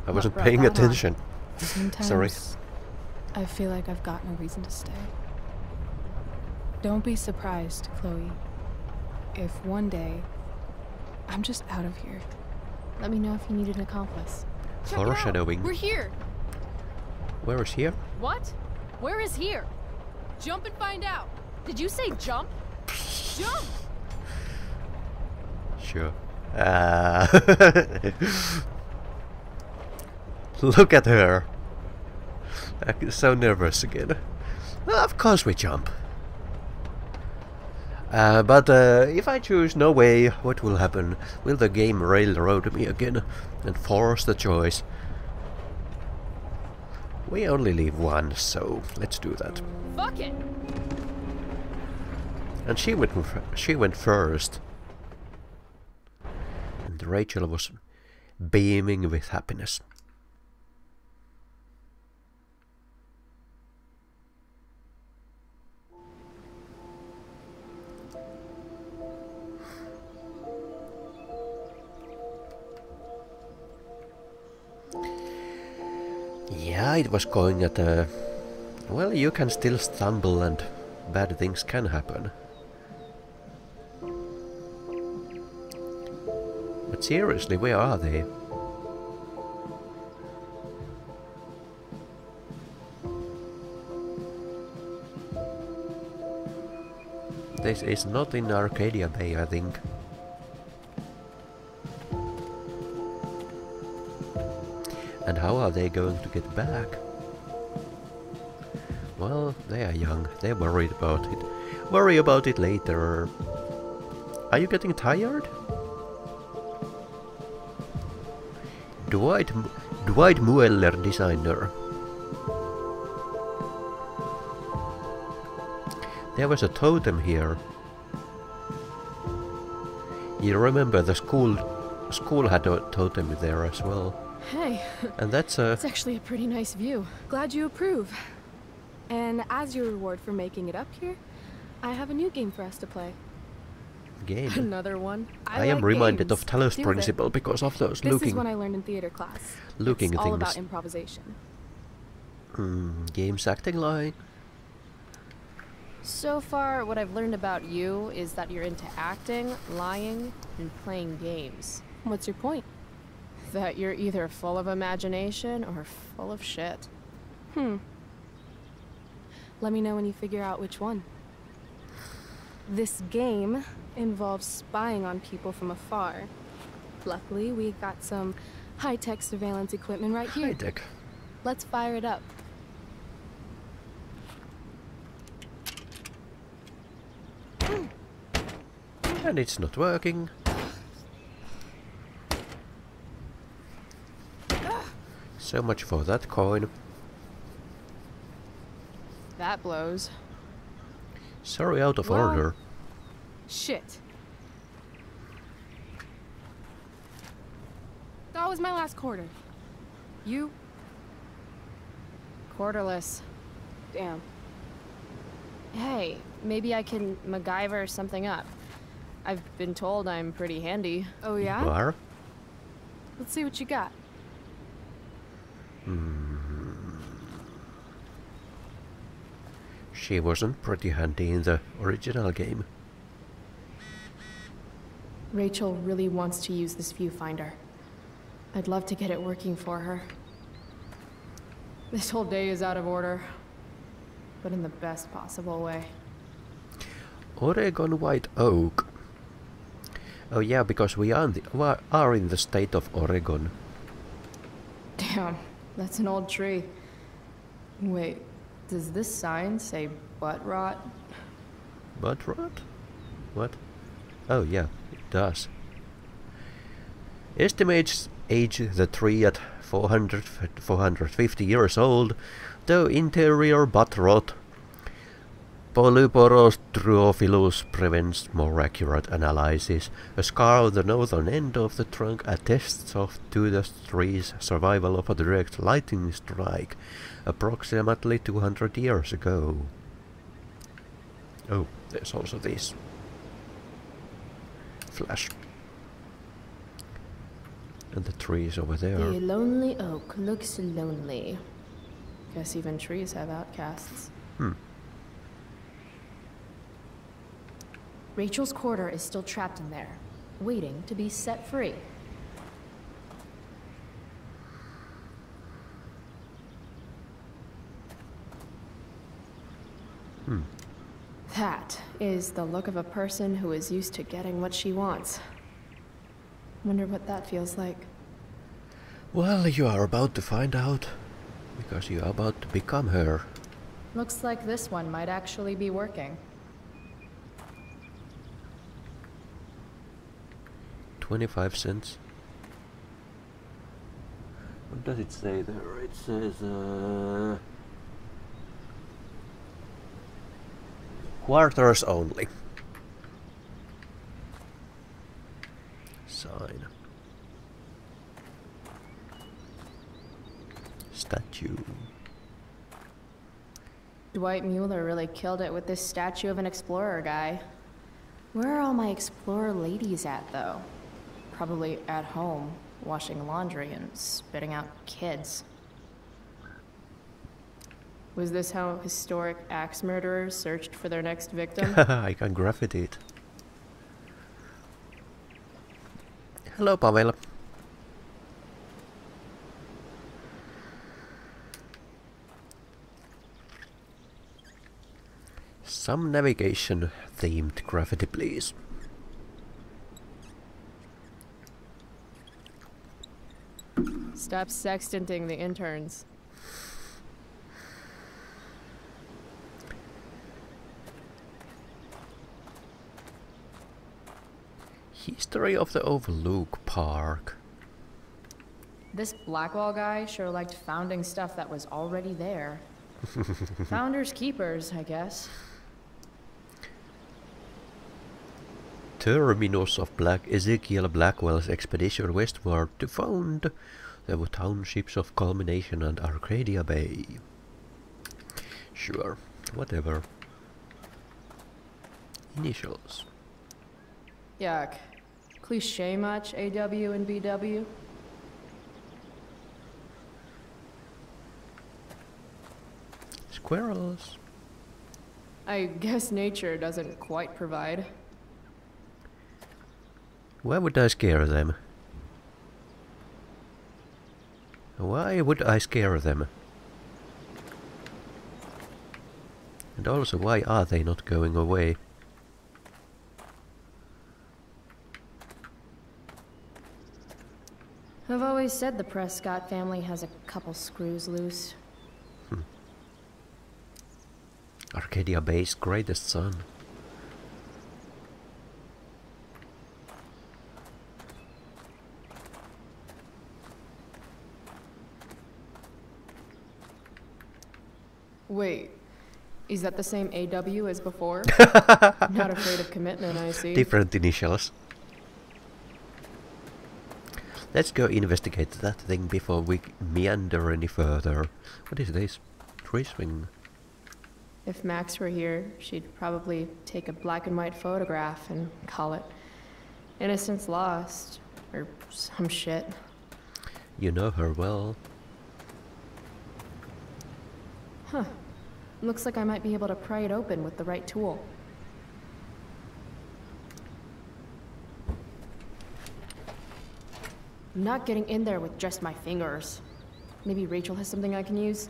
I wasn't brought paying that on? attention. Sometimes Sorry. I feel like I've got no reason to stay. Don't be surprised, Chloe, if one day I'm just out of here. Let me know if you need an accomplice. Check it out. Foreshadowing. We're here. Where is here? What? Where is here? Jump and find out. Did you say jump? Jump! Sure. Look at her. I'm so nervous again. Well, of course we jump. But if I choose no way, what will happen? Will the game railroad me again and force the choice? We only leave one, so let's do that. Fuck it! And she went first. And Rachel was beaming with happiness. Yeah, it was going at a... Well, you can still stumble and bad things can happen. But seriously, where are they? This is not in Arcadia Bay, I think. And how are they going to get back? Well, they are young. They're worried about it. Worry about it later. Are you getting tired? Dwight Mueller, designer. There was a totem here. You remember the school had a totem there as well. Hey, And that's a it's actually a pretty nice view. Glad you approve. And as your reward for making it up here, I have a new game for us to play. game. Another one. I am like reminded games. of Talos Deal with it. Principle because of those This looking is one I learned in theater class. looking it's all about things. improvisation. Games acting like. So far, what I've learned about you is that you're into acting, lying, and playing games. What's your point? That you're either full of imagination or full of shit. Let me know when you figure out which one. This game involves spying on people from afar. Luckily, we got some high-tech surveillance equipment right here. High tech. Let's fire it up. And it's not working. So much for that coin. That blows. Sorry, out of Well- order. Shit. That was my last quarter. You? Quarterless. Damn. Hey, maybe I can MacGyver something up. I've been told I'm pretty handy. Oh yeah? Bar? Let's see what you got. She wasn't pretty handy in the original game. Rachel really wants to use this viewfinder. I'd love to get it working for her. This whole day is out of order, but in the best possible way. Oregon White Oak. Oh yeah, because we are in the state of Oregon. Damn, that's an old tree. Wait, does this sign say butt rot? Butt rot? What? Oh yeah, it does. Estimates age the tree at 450 years old, though interior butt rot. Polyporos druophilus prevents more accurate analysis. A scar on the northern end of the trunk attests to the tree's survival of a direct lightning strike approximately 200 years ago. Oh, there's also this flash. And the trees over there. The lonely oak looks lonely. Guess even trees have outcasts. Rachel's quarter is still trapped in there, waiting to be set free. That is the look of a person who is used to getting what she wants. Wonder what that feels like. Well, you are about to find out. Because you are about to become her. Looks like this one might actually be working. 25 cents. What does it say there? It says quarters only. Sign. Statue. Dwight Mueller really killed it with this statue of an explorer guy. Where are all my explorer ladies at, though? Probably at home, washing laundry and spitting out kids. Was this how historic axe murderers searched for their next victim? I can graffiti it. Hello, Pavel. Some navigation themed graffiti, please. Stop sextanting the interns. History of the Overlook Park. This Blackwell guy sure liked founding stuff that was already there. Founders keepers, I guess. Terminus of Ezekiel Blackwell's expedition westward to found the townships of Culmination and Arcadia Bay. Sure, whatever. Initials. Yuck. Cliche much, AW and BW? Squirrels. I guess nature doesn't quite provide. Why would I scare them? Why would I scare them? And also, why are they not going away? I've always said the Prescott family has a couple screws loose. Arcadia Bay's greatest son. Wait, is that the same AW as before? Not afraid of commitment, I see. Different initials. Let's go investigate that thing before we meander any further. What is this? Tree swing. If Max were here, she'd probably take a black and white photograph and call it Innocence Lost, or some shit. You know her well. Huh. Looks like I might be able to pry it open with the right tool. I'm not getting in there with just my fingers. Maybe Rachel has something I can use?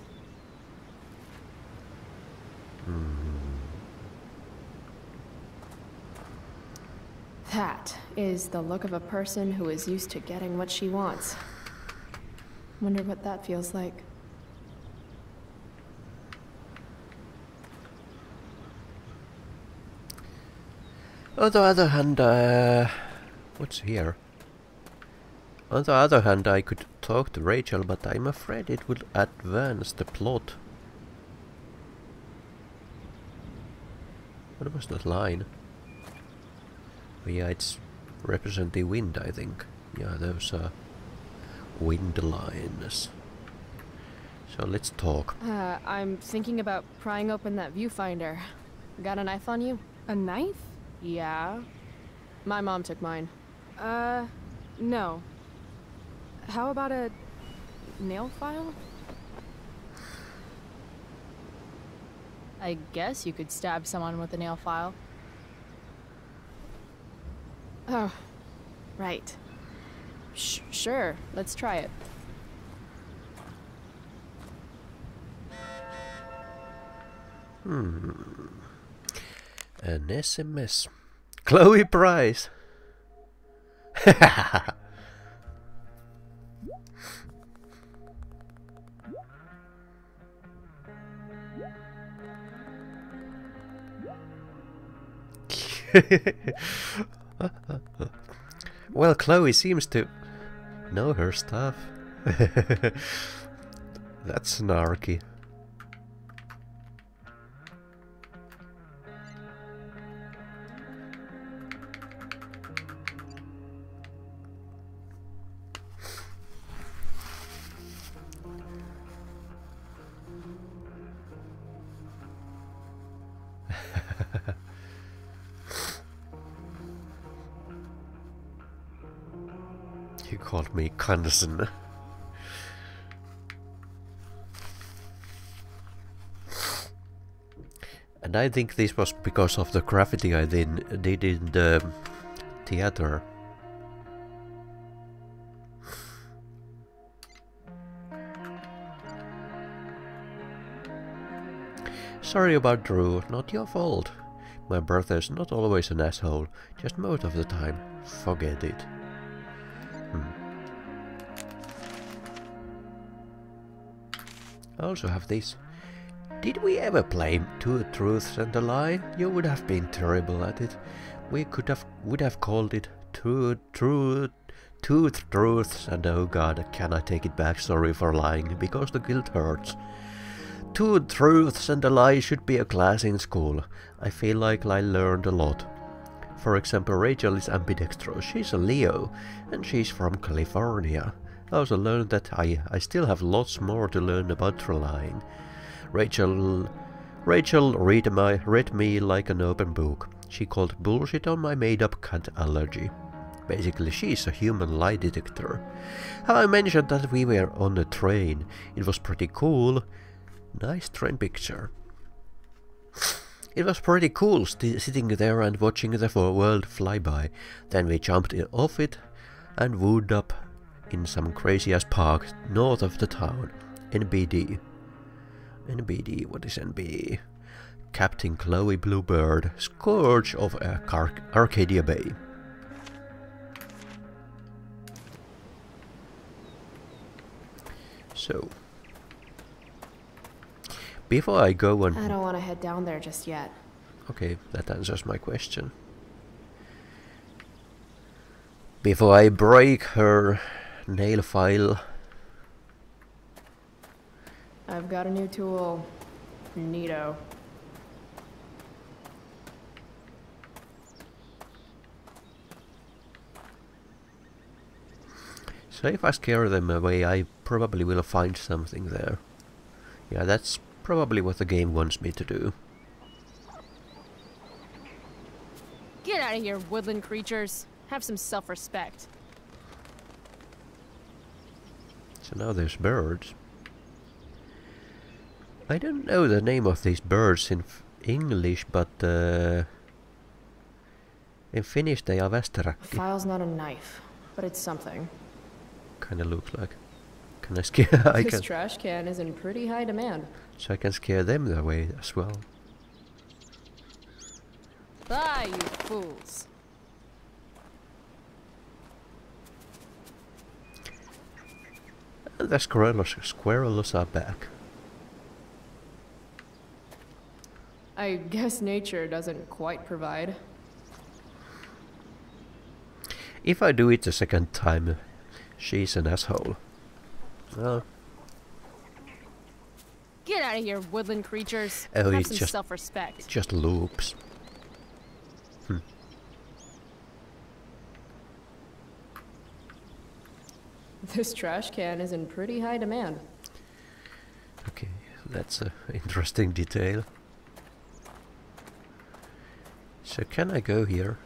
That is the look of a person who is used to getting what she wants. Wonder what that feels like. On the other hand, what's here? On the other hand, I could talk to Rachel, but I'm afraid it would advance the plot. What was that line? Oh yeah, it's representing wind, I think. Yeah, those are wind lines. So let's talk. I'm thinking about prying open that viewfinder. Got a knife on you? A knife? Yeah. My mom took mine. No. How about a nail file? I guess you could stab someone with a nail file. Oh, right. Sure, let's try it. An SMS. Chloe Price. Well, Chloe seems to know her stuff. That's snarky. You called me Kansen. And I think this was because of the graffiti I did in the theater. Sorry about Drew, not your fault. My brother's not always an asshole, just most of the time. Forget it. I also have this. Did we ever play Two Truths and a Lie? You would have been terrible at it. We would have called it Two Truths and oh god, can I take it back? Sorry for lying, because the guilt hurts. Two Truths and a Lie should be a class in school. I feel like I learned a lot. For example, Rachel is ambidextrous. She's a Leo, and she's from California. I also learned that I still have lots more to learn about lying. Rachel read me like an open book. She called bullshit on my made-up cat allergy. Basically, she's a human lie detector. Have I mentioned that we were on a train? It was pretty cool. Nice train picture. It was pretty cool sitting there and watching the world fly by. Then we jumped off it and wound up in some crazy-ass park north of the town. NBD. NBD, what is NBD? Captain Chloe Bluebird, Scourge of Arcadia Bay. So, before I go on... I don't want to head down there just yet. Okay, that answers my question. Before I break her nail file... I've got a new tool. Neato. So if I scare them away, I probably will find something there. Yeah, that's probably what the game wants me to do. Get out of here, woodland creatures. Have some self-respect. So now there's birds. I don't know the name of these birds in English, but in Finnish they are västeräkki. File's not a knife, but it's something. Kinda looks like. Can I scare? This trash can is in pretty high demand. So I can scare them away as well. Ah, you fools. And the squirrels are back. I guess nature doesn't quite provide. If I do it the second time, she's an asshole. Well, Get out of here, woodland creatures. oh, Have it's some just self-respect. just loops. This trash can is in pretty high demand. Okay, that's an interesting detail. So can I go here?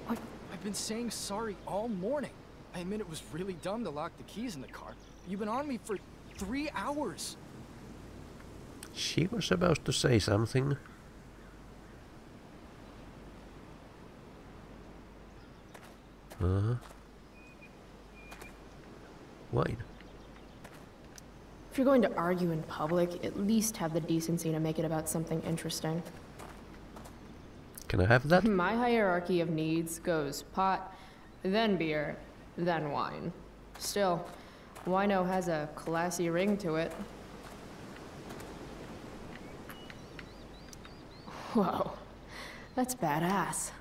I've been saying sorry all morning. I admit it was really dumb to lock the keys in the car. You've been on me for 3 hours. She was supposed to say something. Wine. If you're going to argue in public, at least have the decency to make it about something interesting. Can I have that? My hierarchy of needs goes pot, then beer, then wine. Still, wino has a classy ring to it. Whoa, that's badass.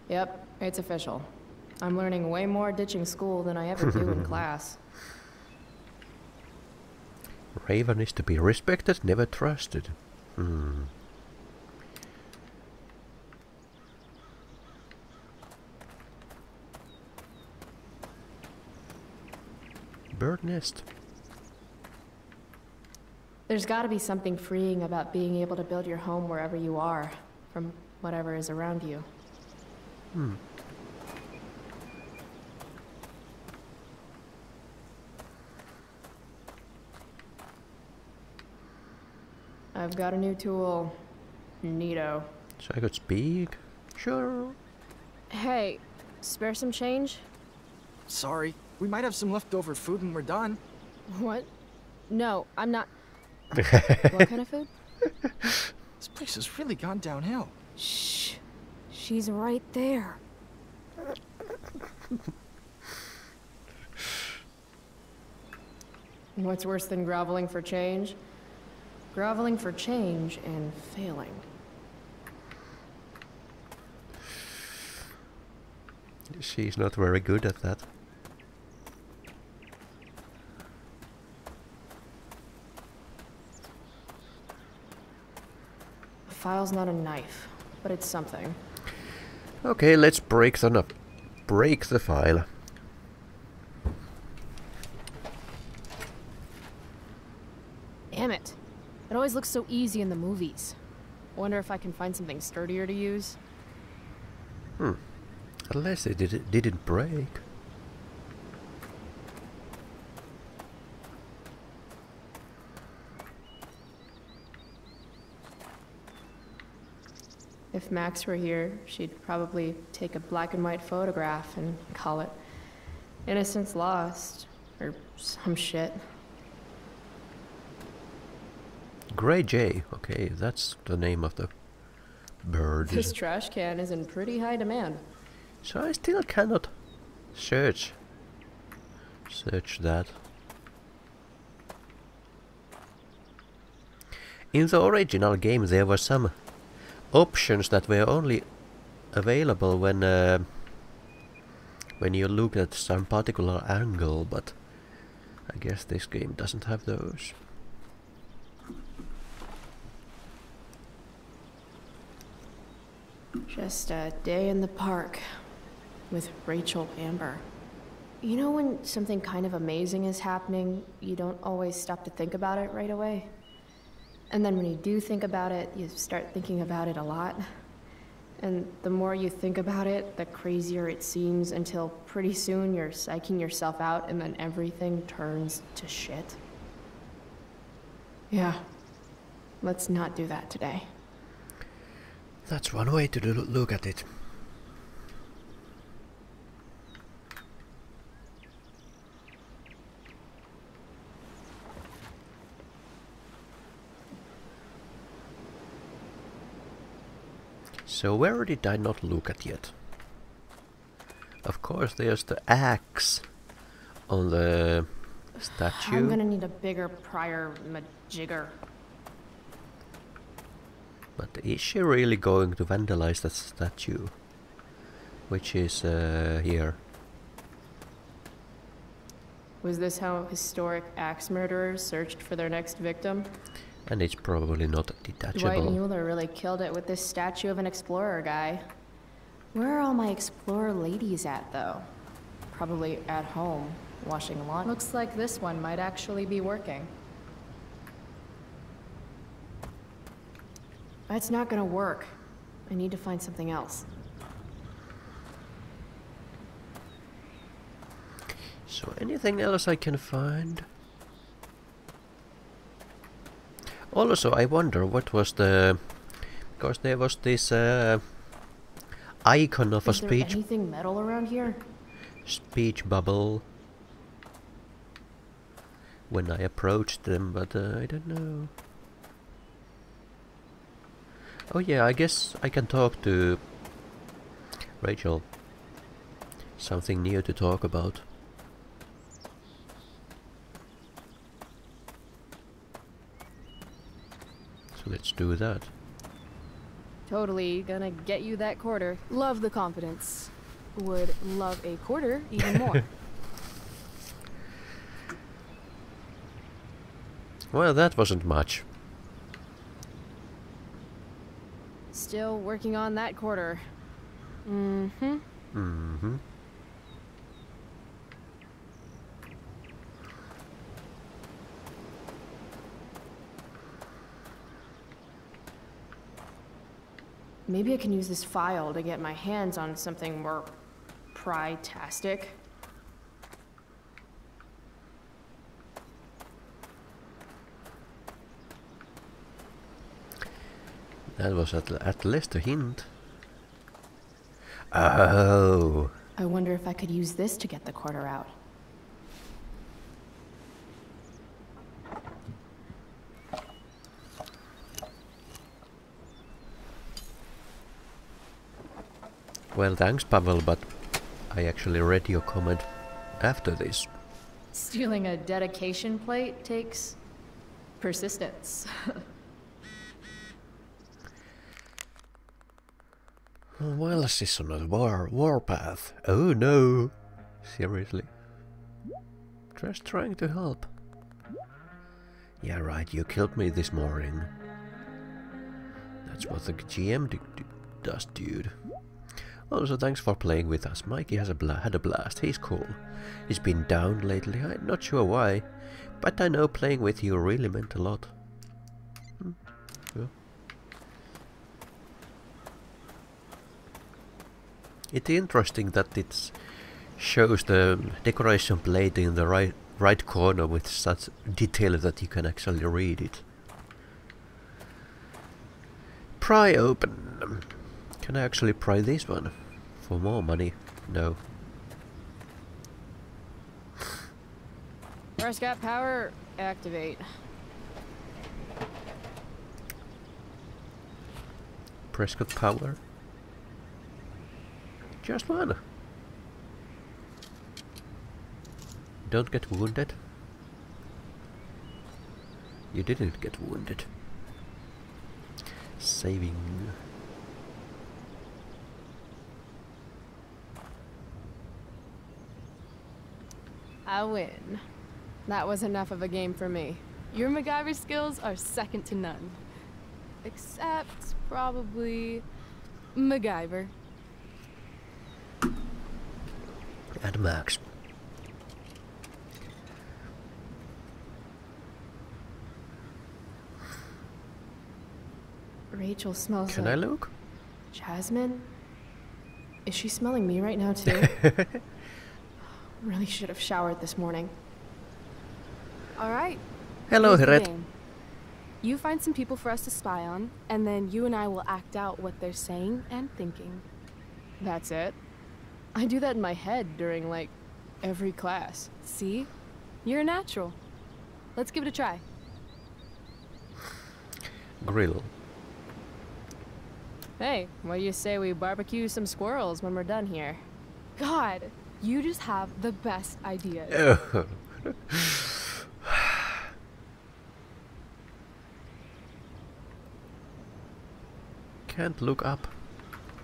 Yep, it's official. I'm learning way more ditching school than I ever do in class. Raven is to be respected, never trusted. Bird nest. There's gotta be something freeing about being able to build your home wherever you are, from whatever is around you. I've got a new tool. Neato. So I could speak? Sure. Hey, spare some change? Sorry, we might have some leftover food when we're done. What? No, I'm not. What kind of food? This place has really gone downhill. Shh. She's right there. What's worse than groveling for change? Groveling for change and failing. She's not very good at that. A file's not a knife, but it's something. Okay, let's break the file. Damn it. It always looks so easy in the movies. Wonder if I can find something sturdier to use. Unless it didn't break. If Max were here, she'd probably take a black and white photograph and call it Innocence Lost, or some shit. Grey Jay. Okay, that's the name of the bird. This trash can is in pretty high demand. So I still cannot search that. In the original game there were some options that were only available when you looked at some particular angle, but I guess this game doesn't have those. Just a day in the park with Rachel Amber. You know when something kind of amazing is happening, you don't always stop to think about it right away? And then when you do think about it, you start thinking about it a lot. And the more you think about it, the crazier it seems, until pretty soon you're psyching yourself out and then everything turns to shit. Yeah. Let's not do that today. That's one way to look at it. So where did I not look at yet? Of course there's the axe on the statue. I'm gonna need a bigger prior majigger. But is she really going to vandalize that statue? Which is here. Was this how historic axe murderers searched for their next victim? And it's probably not detachable. Dwight Mueller really killed it with this statue of an explorer guy. Where are all my explorer ladies at, though? Probably at home, washing laundry. Looks like this one might actually be working. That's not gonna work. I need to find something else. So anything else I can find? Also, I wonder what was the... Because there was this icon of a speech... Is there anything metal around here? Speech bubble. When I approached them, but I don't know. Oh yeah, I guess I can talk to Rachel. Something new to talk about. So let's do that. Totally gonna get you that quarter. Love the confidence. would love a quarter even more. Well, that wasn't much. Still working on that quarter. Mm-hmm. Mm-hmm. Maybe I can use this file to get my hands on something more pry-tastic. That was at least a hint. Oh. I wonder if I could use this to get the quarter out. Well, thanks, Pavel, but I actually read your comment after this. Stealing a dedication plate takes persistence. Well, she's on a warpath. Oh no! Seriously? Just trying to help. Yeah, right, you killed me this morning. That's what the GM does, dude. Also, thanks for playing with us. Mikey has had a blast. He's cool. He's been down lately. I'm not sure why, but I know playing with you really meant a lot. Yeah. It's interesting that it shows the decoration plate in the right corner with such detail that you can actually read it. Pry open. Can I actually pry this one? For more money? No. Prescott power, activate. Prescott power? Just one. Don't get wounded. You didn't get wounded. Saving. I win. That was enough of a game for me. Your MacGyver skills are second to none. Except, probably, MacGyver. And Max. Rachel smells Can like I look? Jasmine? Is she smelling me right now too? Really should have showered this morning. All right. Hello, here's the Heret. game. You find some people for us to spy on, and then you and I will act out what they're saying and thinking. That's it? I do that in my head during, like, every class. See? You're a natural. Let's give it a try. Grill. Hey, what do you say we barbecue some squirrels when we're done here? God, you just have the best ideas. Oh. Can't look up.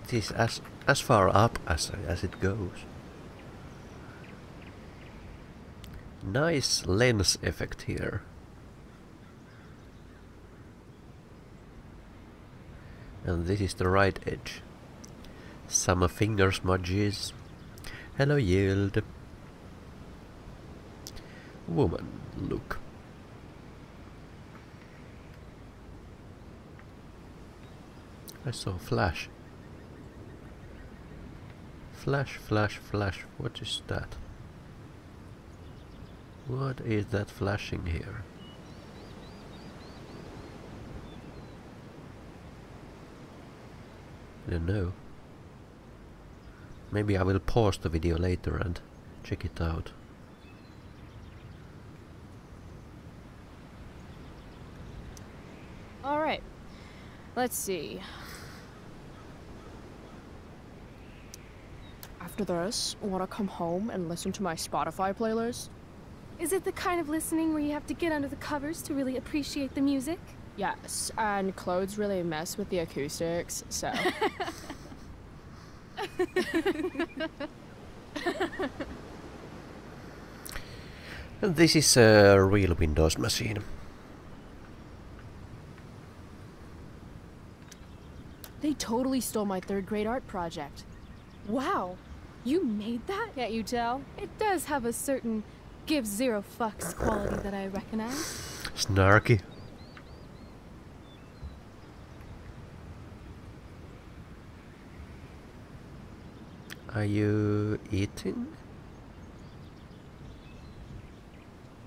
It is as far up as it goes. Nice lens effect here. And this is the right edge. Some finger smudges. Hello, Yield. Woman, look. I saw flash. Flash, flash, flash. What is that? What is that flashing here? I don't know. Maybe I will pause the video later and check it out. Alright. Let's see. After this, wanna come home and listen to my Spotify playlist? Is it the kind of listening where you have to get under the covers to really appreciate the music? Yes, and clothes really mess with the acoustics, so... And this is a real Windows machine. They totally stole my third grade art project. Wow, you made that? Can't you tell? It does have a certain give zero fucks quality that I recognize. Snarky. Are you eating?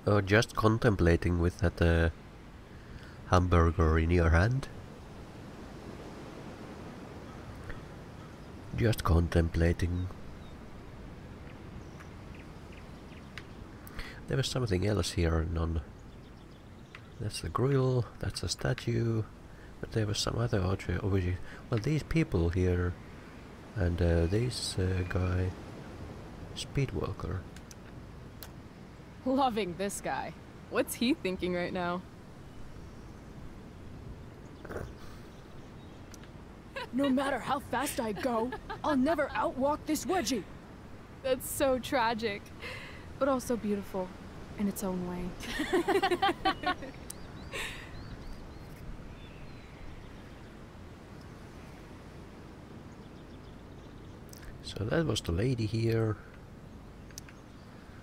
Or just contemplating with that hamburger in your hand? Just contemplating. There was something else here, that's the grill, that's a statue, but there was some other object over here. Well, these people here, and this guy, Speedwalker. Loving this guy. What's he thinking right now? No matter how fast I go, I'll never outwalk this wedgie. That's so tragic, but also beautiful in its own way. So that was the lady here.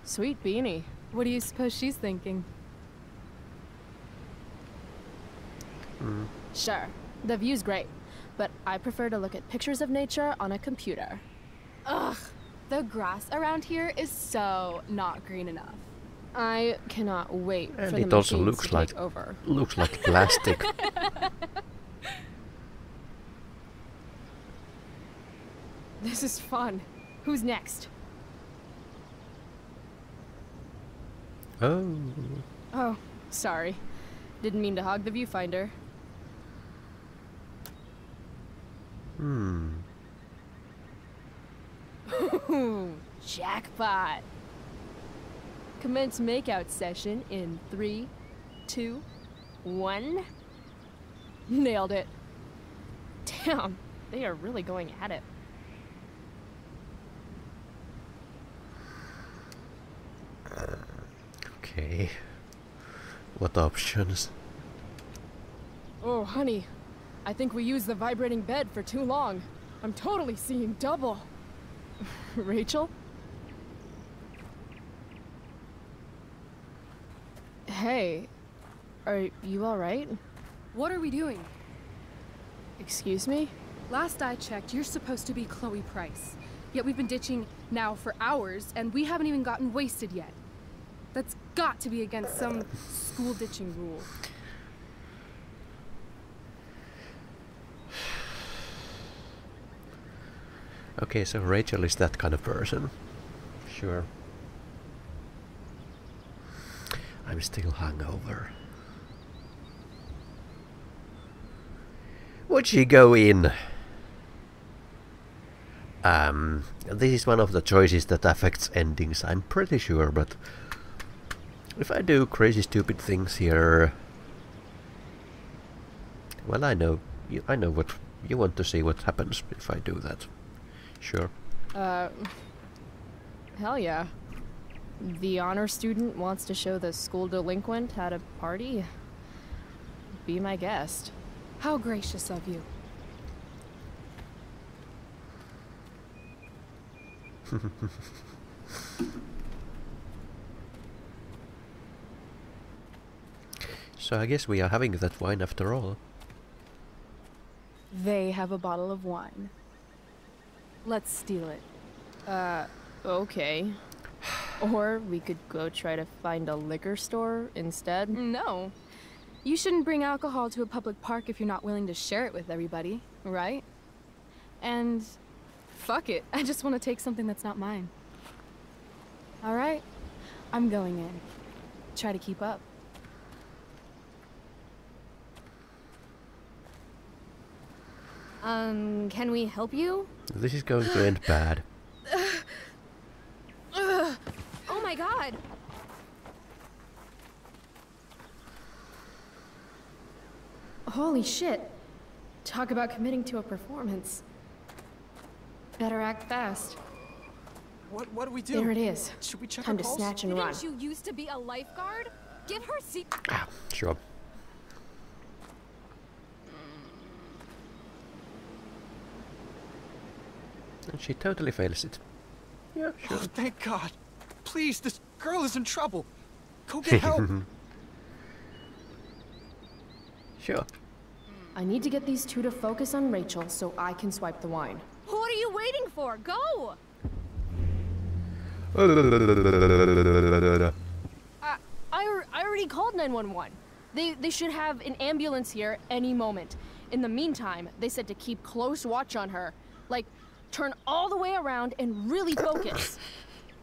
Sweet beanie. What do you suppose she's thinking? Sure, the view's great, but I prefer to look at pictures of nature on a computer. Ugh, the grass around here is so not green enough. I cannot wait And for the it also machines looks to like take over. plastic. This is fun. Who's next? Oh. Oh, sorry. Didn't mean to hog the viewfinder. Jackpot. Commence makeout session in 3, 2, 1. Nailed it. Damn, they are really going at it. Okay. What options? Oh, honey. I think we used the vibrating bed for too long. I'm totally seeing double. Rachel? Hey. Are you alright? What are we doing? Excuse me? Last I checked, you're supposed to be Chloe Price. Yet we've been ditching now for hours, and we haven't even gotten wasted yet. That's got to be against some school ditching rule. Okay, so Rachel is that kind of person. Sure. I'm still hungover. Would she go in? This is one of the choices that affects endings, I'm pretty sure, but if I do crazy stupid things here, well, I know what you want to see what happens if I do that. Sure. Hell yeah. The honor student wants to show the school delinquent how to party? Be my guest. How gracious of you. So I guess we are having that wine after all. They have a bottle of wine. Let's steal it. Okay. Or we could go try to find a liquor store instead. No. You shouldn't bring alcohol to a public park if you're not willing to share it with everybody, right? And fuck it, I just want to take something that's not mine. All right, I'm going in. Try to keep up. Can we help you? This is going to end bad. Oh my god! Holy shit. Talk about committing to a performance. Better act fast. What do we do? There it is. Should we check Time her to pulse? snatch and run. Didn't you used to be a lifeguard? Give her seat. Ah, sure. And she totally fails it. Yeah, sure. Oh, thank God. Please, this girl is in trouble. Go get help. Sure. I need to get these two to focus on Rachel so I can swipe the wine. What are you waiting for? Go! I already called 911. They should have an ambulance here any moment. In the meantime, they said to keep close watch on her. Like, turn all the way around and really focus.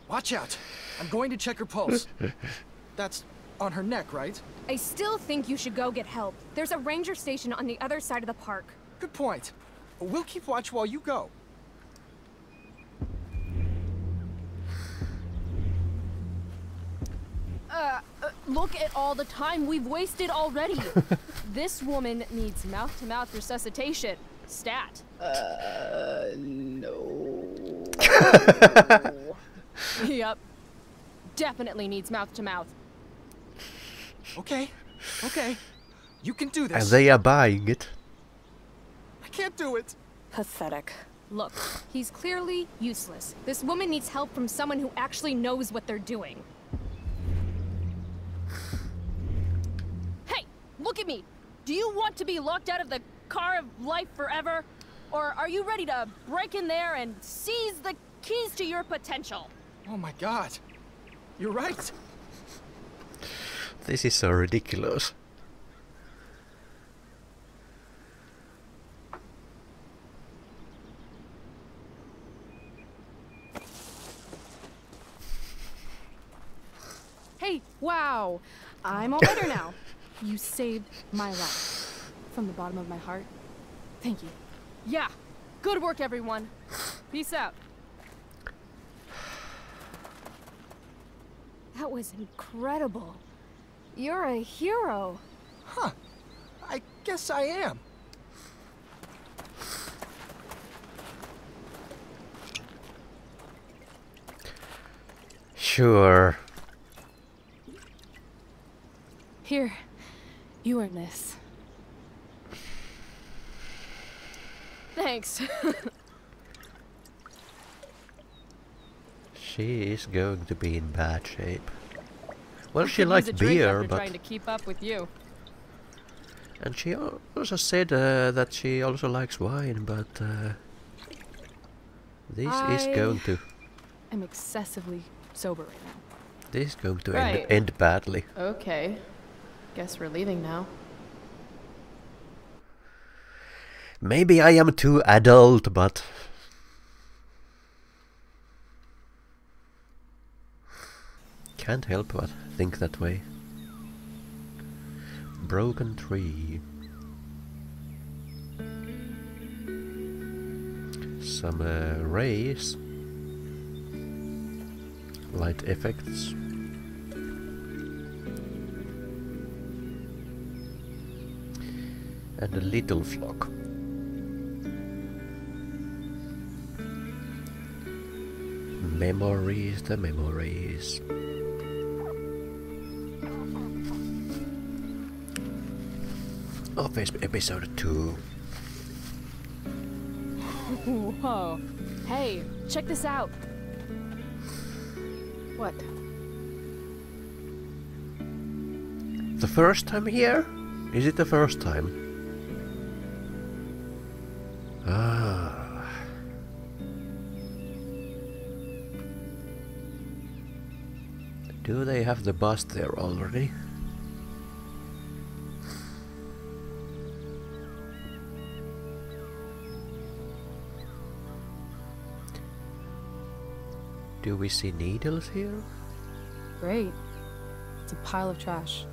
Watch out. I'm going to check her pulse. That's on her neck, right? I still think you should go get help. There's a ranger station on the other side of the park. Good point. We'll keep watch while you go. Look at all the time we've wasted already. This woman needs mouth-to-mouth resuscitation. Stat. No. Yep. Definitely needs mouth-to-mouth. Okay. You can do And this. they are buying it. I can't do it. Pathetic. Look, he's clearly useless. This woman needs help from someone who actually knows what they're doing. Hey, look at me. Do you want to be locked out of the car of life forever? Or are you ready to break in there and seize the keys to your potential? Oh my God. You're right. This is so ridiculous. Hey, wow. I'm all better now. You saved my life. From the bottom of my heart. Thank you. Yeah. Good work, everyone. Peace out. That was incredible. You're a hero. Huh. I guess I am. Sure. Here. You earned this. Thanks. She is going to be in bad shape. Well, I she could likes use a drink beer, after but... trying to keep up with you. And she also said that she also likes wine, but... this is going to... I'm excessively sober right now. This is going to Right. end badly. Okay. Guess we're leaving now. Maybe I am too adult, but... Can't help but think that way. Broken tree. Some rays. Light effects. And a little flock. Memories, the memories. Of episode 2. Whoa. Hey, check this out. What? The first time here? Is it the first time? Ah. Do they have the bus there already? Do we see needles here? Great. It's a pile of trash.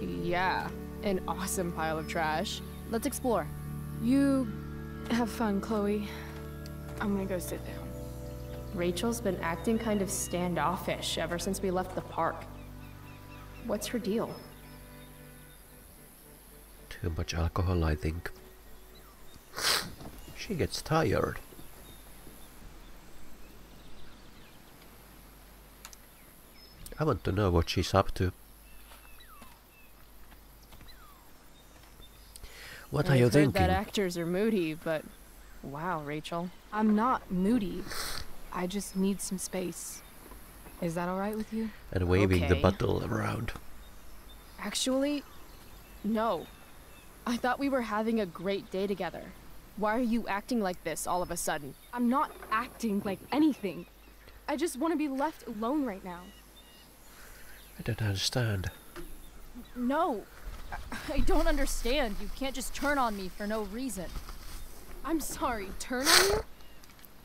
Yeah. An awesome pile of trash. Let's explore. You have fun, Chloe. I'm gonna go sit down. Rachel's been acting kind of standoffish ever since we left the park. What's her deal? Too much alcohol, I think. She gets tired. I want to know what she's up to. What are you I've heard thinking? that actors are moody, but wow, Rachel. I'm not moody. I just need some space. Is that alright with you? And waving the Okay. bottle around. Actually, no. I thought we were having a great day together. Why are you acting like this all of a sudden? I'm not acting like anything. I just want to be left alone right now. I don't understand. No. I don't understand. You can't just turn on me for no reason. I'm sorry, turn on you?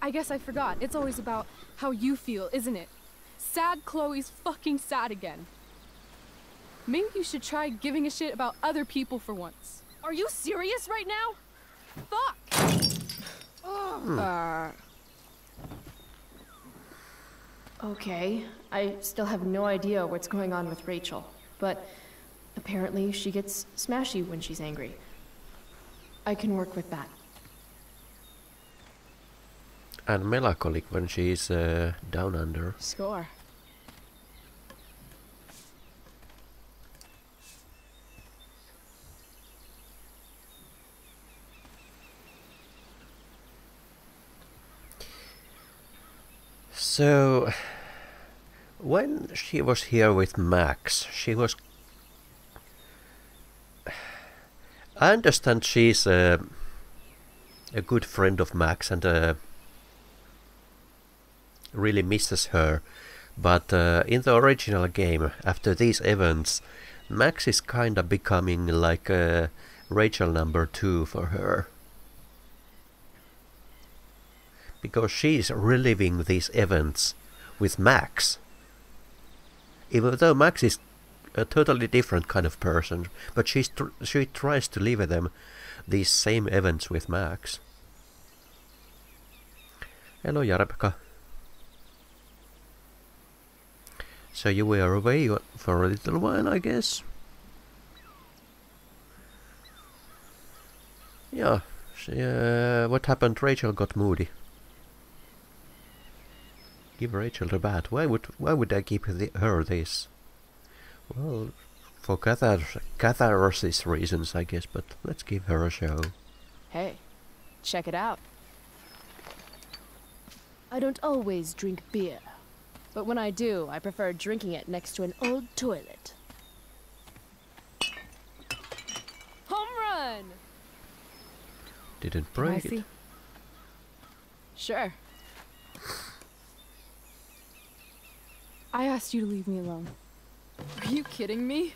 I guess I forgot. It's always about how you feel, isn't it? Sad Chloe's fucking sad again. Maybe you should try giving a shit about other people for once. Are you serious right now? Fuck! Okay, I still have no idea what's going on with Rachel, but apparently she gets smashy when she's angry. I can work with that. And melancholic when she's down under. Score. So, when she was here with Max, she was... I understand she's a good friend of Max and really misses her, but in the original game, after these events, Max is kinda becoming like Rachel number 2 for her. Because she's reliving these events with Max. Even though Max is a totally different kind of person, but she tries to live them these same events with Max. Hello, Jarpka. So you were away for a little while, I guess? Yeah. What happened? Rachel got moody. Give Rachel the bat. Why would I give her this? Well, for catharsis reasons, I guess, but let's give her a show. Hey, check it out. I don't always drink beer, but when I do, I prefer drinking it next to an old toilet. Home run! Didn't Can I break it. see? Sure. I asked you to leave me alone. Are you kidding me?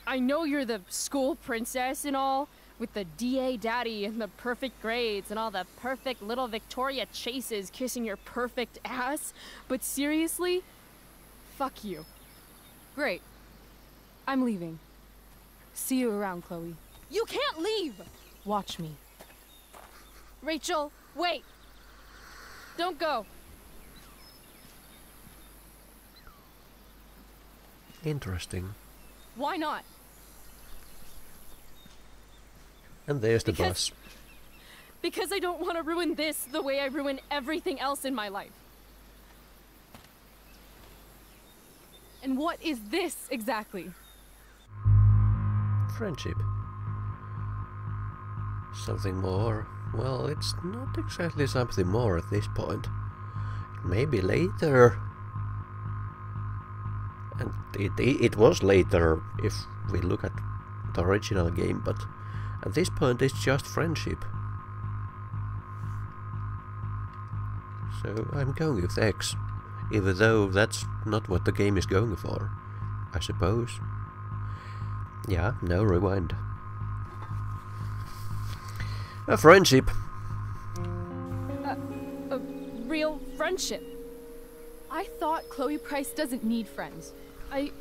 I know you're the school princess and all, with the DA daddy and the perfect grades and all the perfect little Victoria chases kissing your perfect ass, but seriously? Fuck you. Great. I'm leaving. See you around, Chloe. You can't leave! Watch me. Rachel, wait! Don't go. Interesting. Why not? And there's the Because- bus. Because I don't want to ruin this the way I ruin everything else in my life. And what is this exactly? Friendship. Something more. Well, it's not exactly something more at this point. Maybe later. And it was later if we look at the original game, but at this point it's just friendship. So I'm going with X, even though that's not what the game is going for, I suppose. Yeah, no rewind. A friendship. A real friendship. I thought Chloe Price doesn't need friends. I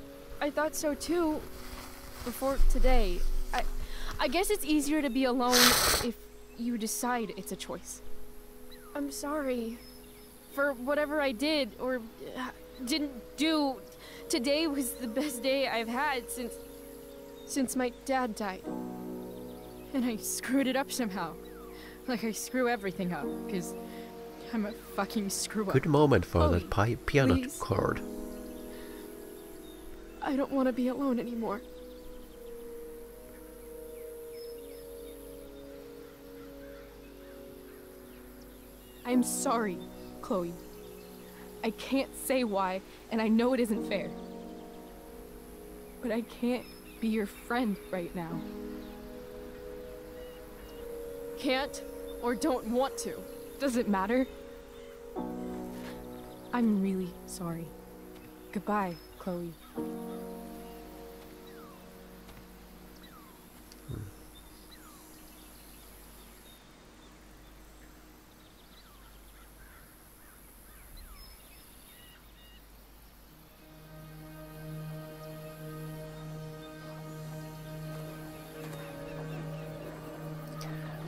thought so too. Before today. I guess it's easier to be alone if you decide it's a choice. I'm sorry. For whatever I did or didn't do. Today was the best day I've had since my dad died. And I screwed it up somehow. Like I screw everything up, because I'm a fucking screw up. Good moment for that piano please. chord. I don't want to be alone anymore. I'm sorry, Chloe. I can't say why, and I know it isn't fair. But I can't be your friend right now. Can't or don't want to. Does it matter? I'm really sorry. Goodbye, Chloe.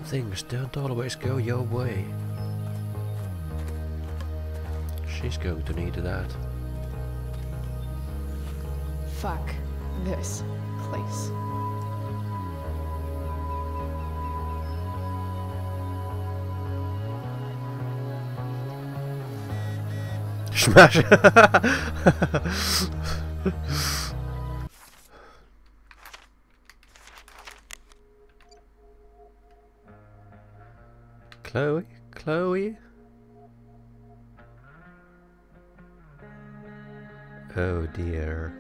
Things don't always go your way. She's going to need that. Fuck this place. Smash! Chloe? Oh dear.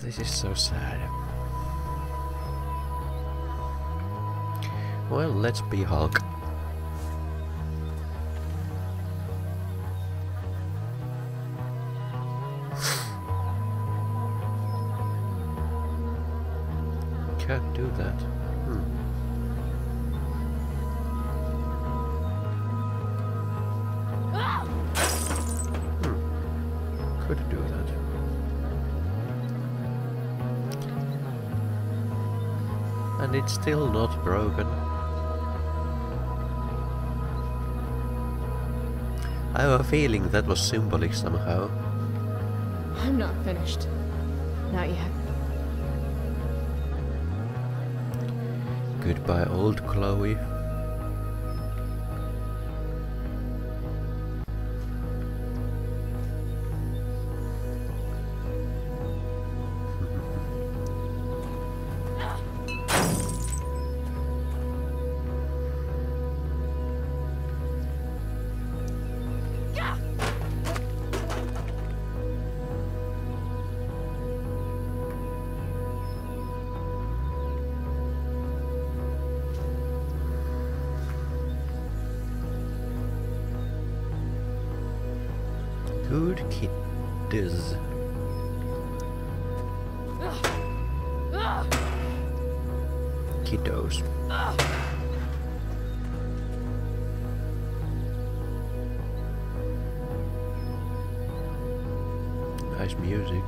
This is so sad. Well, let's be Hulk. Can't do that. Could do that. And it's still not broken. I have a feeling that was symbolic somehow. I'm not finished. Not yet. Goodbye, old Chloe. Good kiddies. Kiddos. Nice music.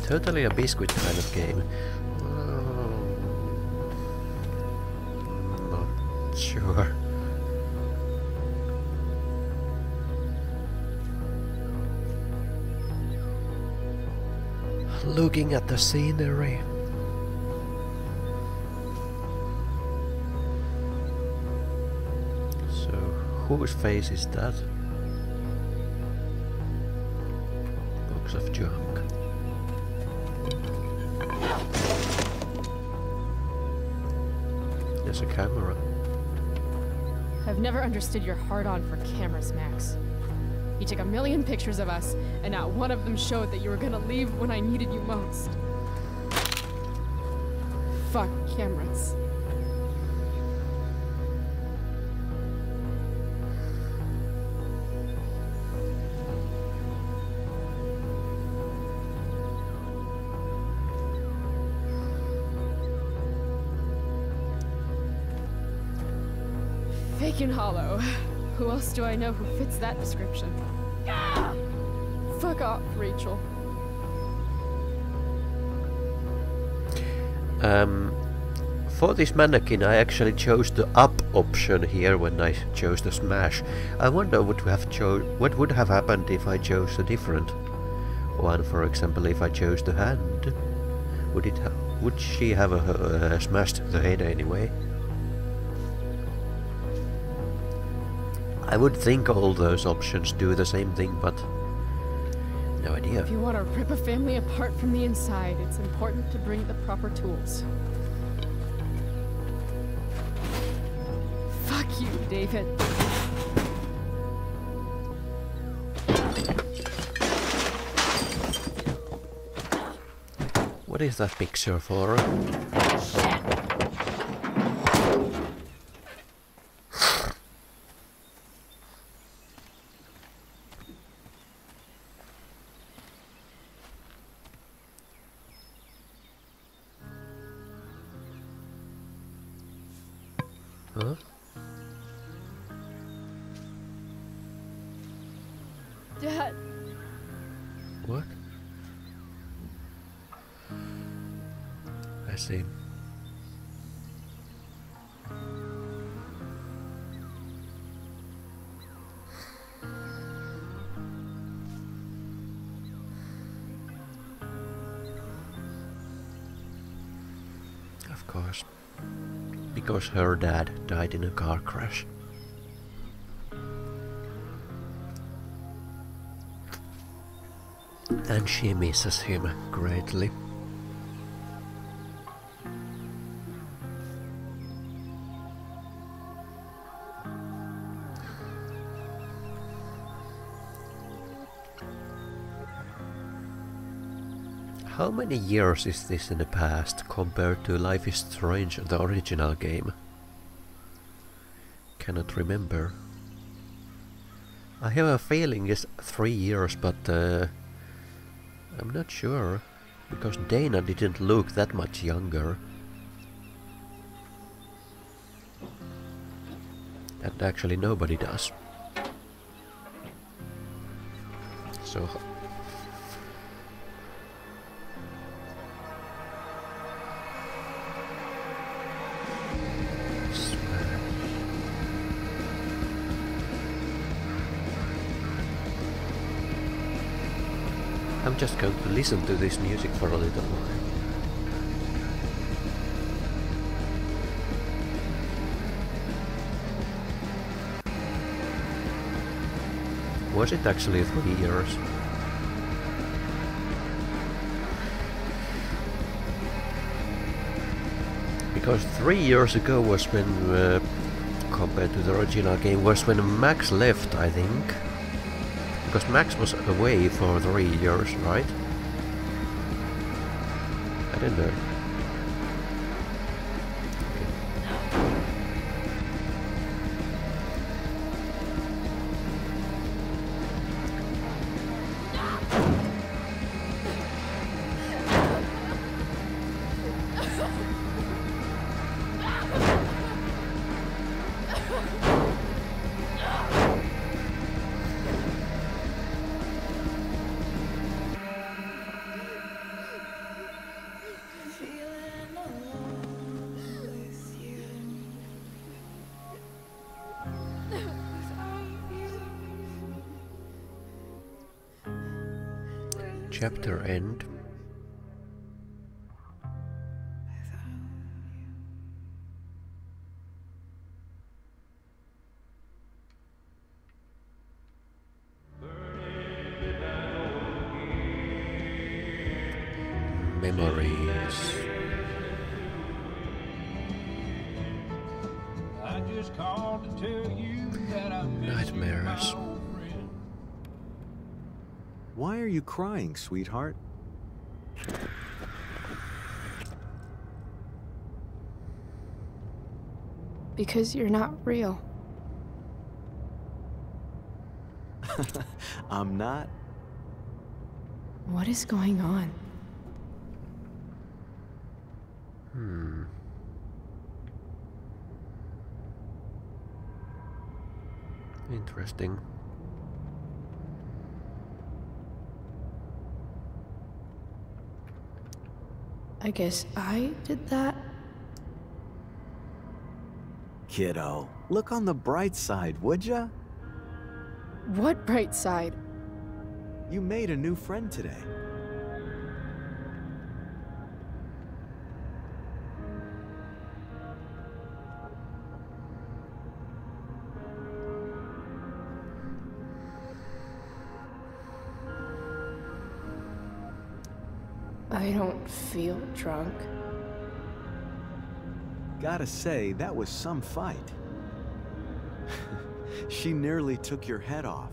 Totally a biscuit kind of game. Not sure. Looking at the scenery. So, whose face is that? Box of junk. There's a camera. I've never understood your hard-on for cameras, Max. You took 1,000,000 pictures of us, and not one of them showed that you were gonna leave when I needed you most. Fuck cameras. Fake and hollow. Who else do I know who fits that description? Fuck off, Rachel. For this mannequin I actually chose the up option here when I chose the smash. I wonder what would have happened if I chose a different one. For example, if I chose the hand, would she have smashed the head anyway? I would think all those options do the same thing, but no idea. If you want to rip a family apart from the inside, it's important to bring the proper tools. Fuck you, David. What is that picture for? Huh? Dad. What? I see. Of course. Because her dad died in a car crash. And she misses him greatly. How many years is this in the past compared to Life is Strange, the original game? Cannot remember. I have a feeling it's 3 years, but I'm not sure, because Dana didn't look that much younger. And actually nobody does. So... I'm just going to listen to this music for a little while. Was it actually 3 years? Because 3 years ago was when, compared to the original game, was when Max left, I think. Because Max was away for 3 years, right? I don't know. Chapter end. Memories. I just called to tell you that I miss you, Nightmares. my old friend. Why are you crying, sweetheart? Because you're not real. I'm not. What is going on? Interesting. I guess I did that? kiddo. Look on the bright side, would ya? What bright side? You made a new friend today. I don't feel drunk. Gotta say, that was some fight. She nearly took your head off.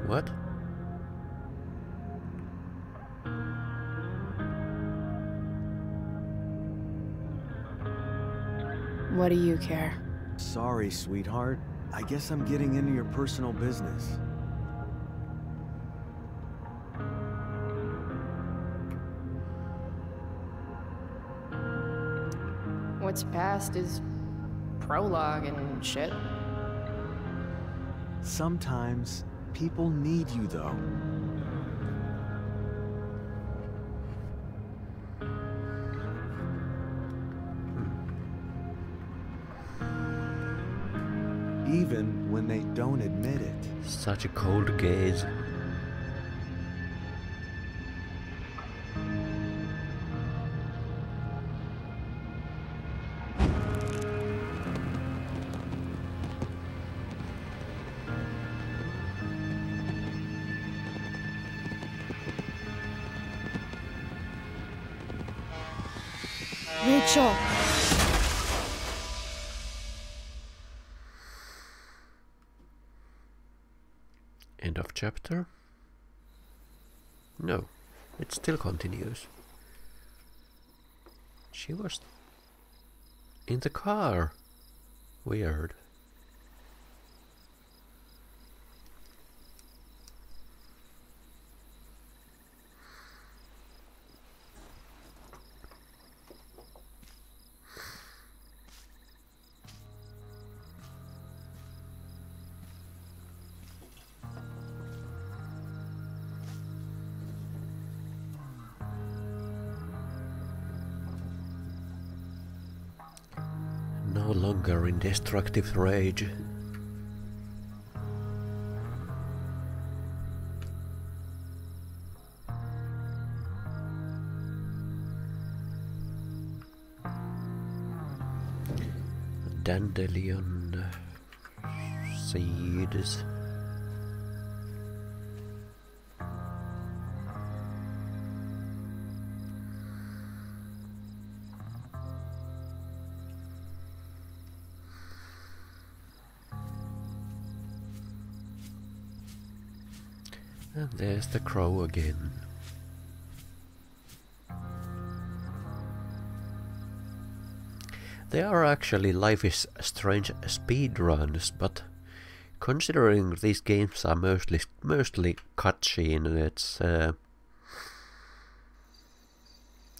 What? What do you care? Sorry, sweetheart. I guess I'm getting into your personal business. What's past is prologue and shit. Sometimes people need you, though. Even when they don't admit it. Such a cold gaze. Rachel! End of chapter? No, it still continues. She was in the car. Weird. No longer in destructive rage. Dandelion seeds. And there's the crow again. There are actually Life is Strange speedruns, but considering these games are mostly cutscene,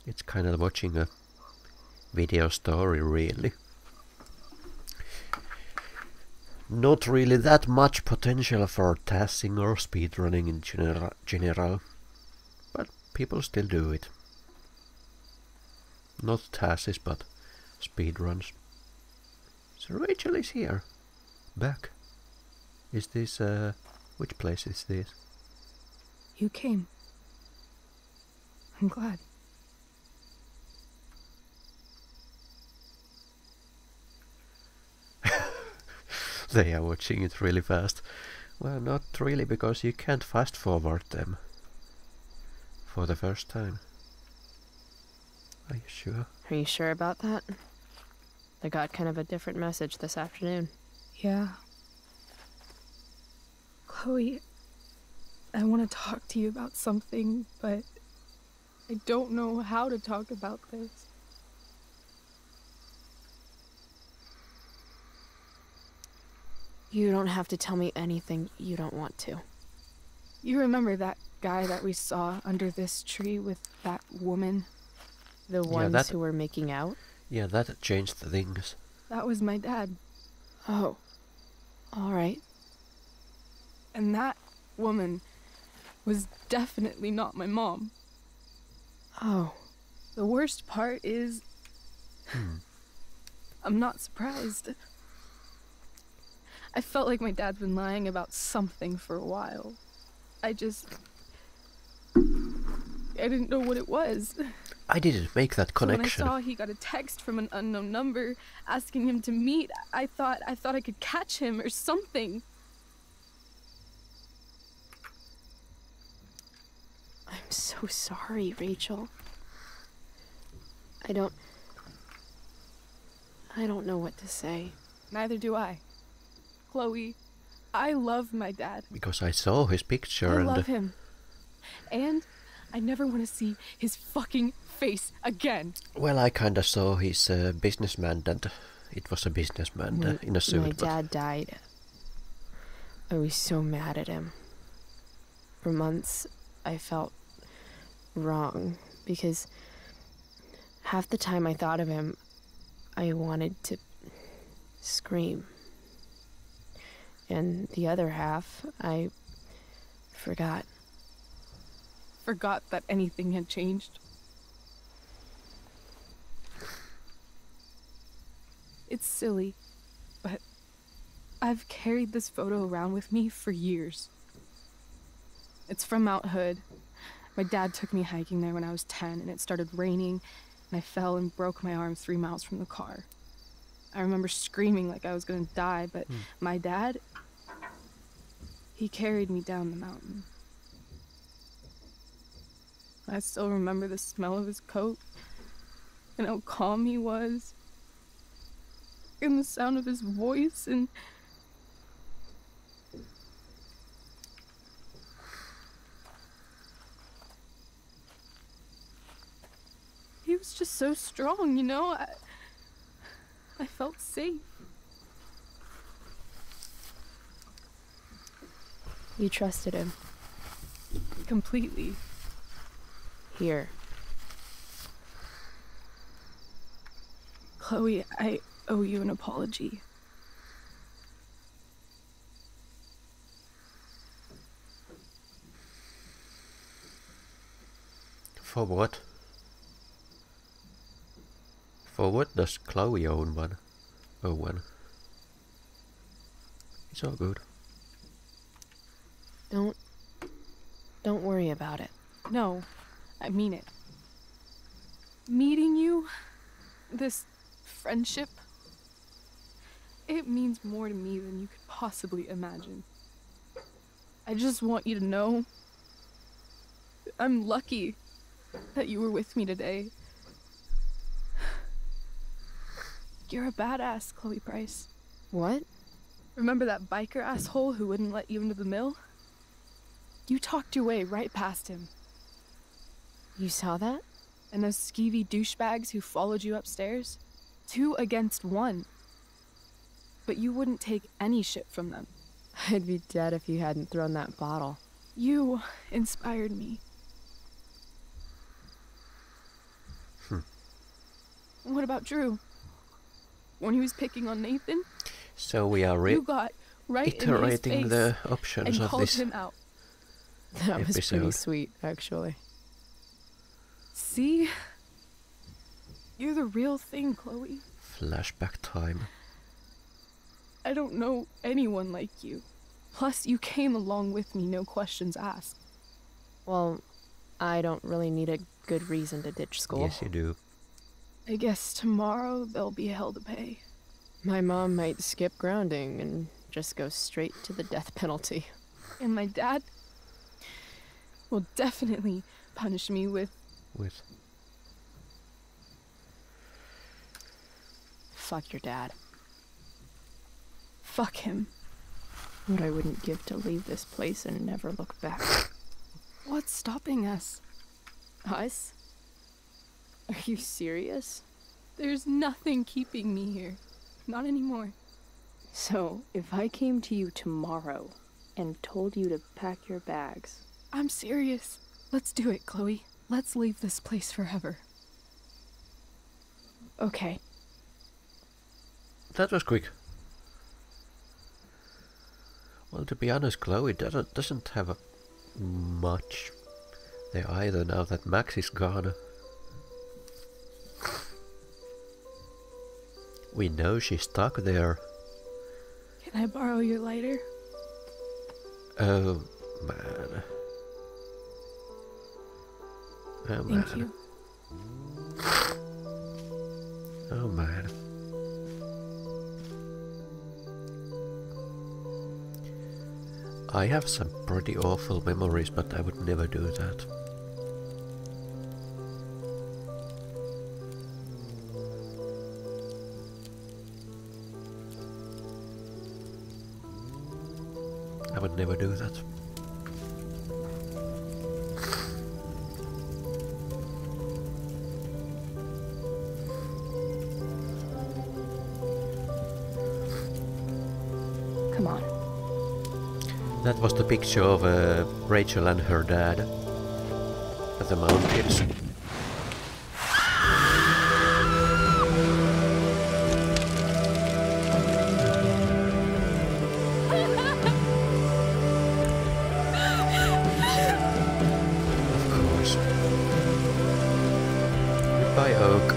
it's kind of watching a video story, really. Not really that much potential for tassing or speedrunning in general, but people still do it. Not tasses, but speedruns. So Rachel is here. Back. Is this, which place is this? You came. I'm glad. They are watching it really fast. Well, not really, because you can't fast forward them. For the first time. Are you sure? Are you sure about that? I got kind of a different message this afternoon. Yeah. Chloe, I want to talk to you about something, but I don't know how to talk about this. You don't have to tell me anything you don't want to. You remember that guy that we saw under this tree with that woman? The ones who were making out? Yeah, that changed things. That was my dad. Oh. Alright. And that woman was definitely not my mom. Oh. The worst part is... I'm not surprised. I felt like my dad's been lying about something for a while. I didn't know what it was. I didn't make that connection. So when I saw he got a text from an unknown number asking him to meet, I thought I could catch him or something. I'm so sorry, Rachel. I don't know what to say. Neither do I. Chloe, I love my dad. Because I saw his picture I and... love him. And I never want to see his fucking face again. Well, I kinda saw his businessman, and it was a businessman in a suit. My dad died. I was so mad at him. For months, I felt wrong because half the time I thought of him, I wanted to scream. And the other half, I forgot. Forgot that anything had changed. It's silly, but I've carried this photo around with me for years. It's from Mount Hood. My dad took me hiking there when I was 10, and it started raining, and I fell and broke my arm 3 miles from the car. I remember screaming like I was gonna die, but my dad, he carried me down the mountain. I still remember the smell of his coat, and how calm he was, and the sound of his voice, and he was just so strong, you know? I felt safe. You trusted him. Completely. Here. Chloe, I owe you an apology. For what? For what does Chloe own one? Oh, one. It's all good. Don't worry about it. No, I mean it. Meeting you, this friendship, it means more to me than you could possibly imagine. I just want you to know I'm lucky that you were with me today. You're a badass, Chloe Price. What? Remember that biker asshole who wouldn't let you into the mill? You talked your way right past him. You saw that? And those skeevy douchebags who followed you upstairs? 2 against 1. But you wouldn't take any shit from them. I'd be dead if you hadn't thrown that bottle. You inspired me. What about Drew? When he was picking on Nathan? So we are you got right iterating in his face the options and of called this him out. That was pretty episode. sweet, actually. See? You're the real thing, Chloe. Flashback time. I don't know anyone like you. Plus, you came along with me, no questions asked. Well, I don't really need a good reason to ditch school. Yes, you do. I guess tomorrow there'll be hell to pay. My mom might skip grounding and just go straight to the death penalty. And my dad will definitely punish me with... Fuck your dad. Fuck him. What I wouldn't give to leave this place and never look back. What's stopping us? Us? Are you serious? There's nothing keeping me here. Not anymore. So, if I came to you tomorrow and told you to pack your bags... I'm serious. Let's do it, Chloe. Let's leave this place forever. Okay. That was quick. Well, to be honest, Chloe doesn't have much there either now that Max is gone. We know she's stuck there. Can I borrow your lighter? Oh, man. Oh, man. Thank you. Oh, man. I have some pretty awful memories, but I would never do that. I would never do that. Come on. That was the picture of Rachel and her dad at the mountains. Of course. Goodbye, Oak.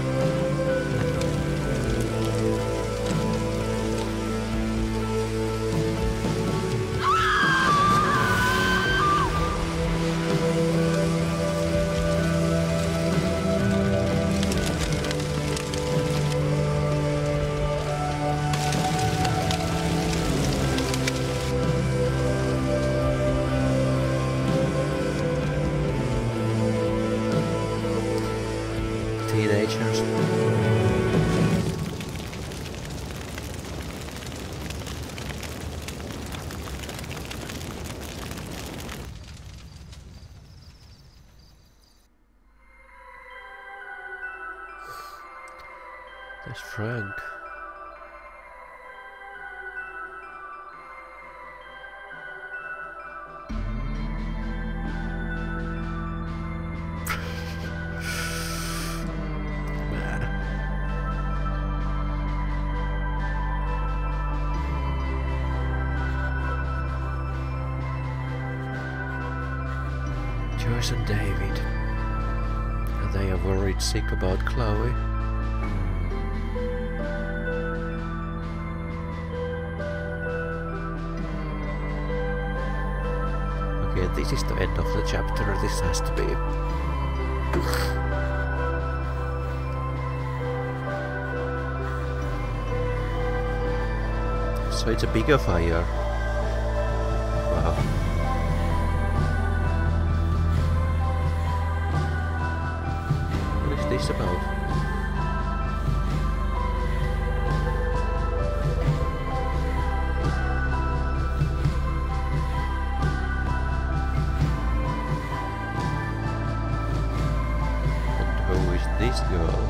Teenagers. There's Frank. Joyce and David. And they are worried sick about Chloe. Okay, this is the end of the chapter. This has to be. So it's a bigger fire. Wow. What is this about? And who is this girl?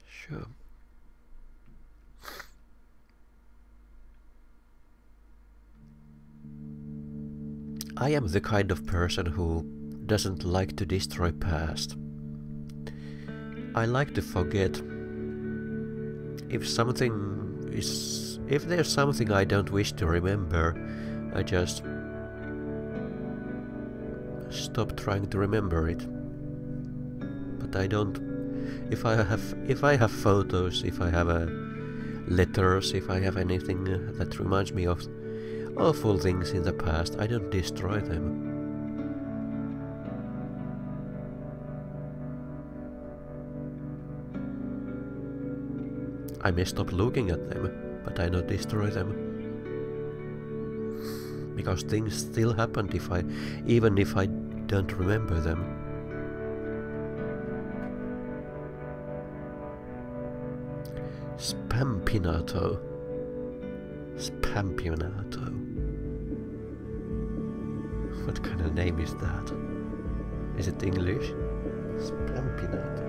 Sure. I am the kind of person who doesn't like to destroy past. I like to forget. If there's something I don't wish to remember, I just stop trying to remember it. But I don't. If I have photos, if I have letters, if I have anything that reminds me of awful things in the past, I don't destroy them. I may stop looking at them, but I don't destroy them. Because things still happened even if I don't remember them. Spampinato. Spampinato. What kind of name is that? Is it English? Spampinato.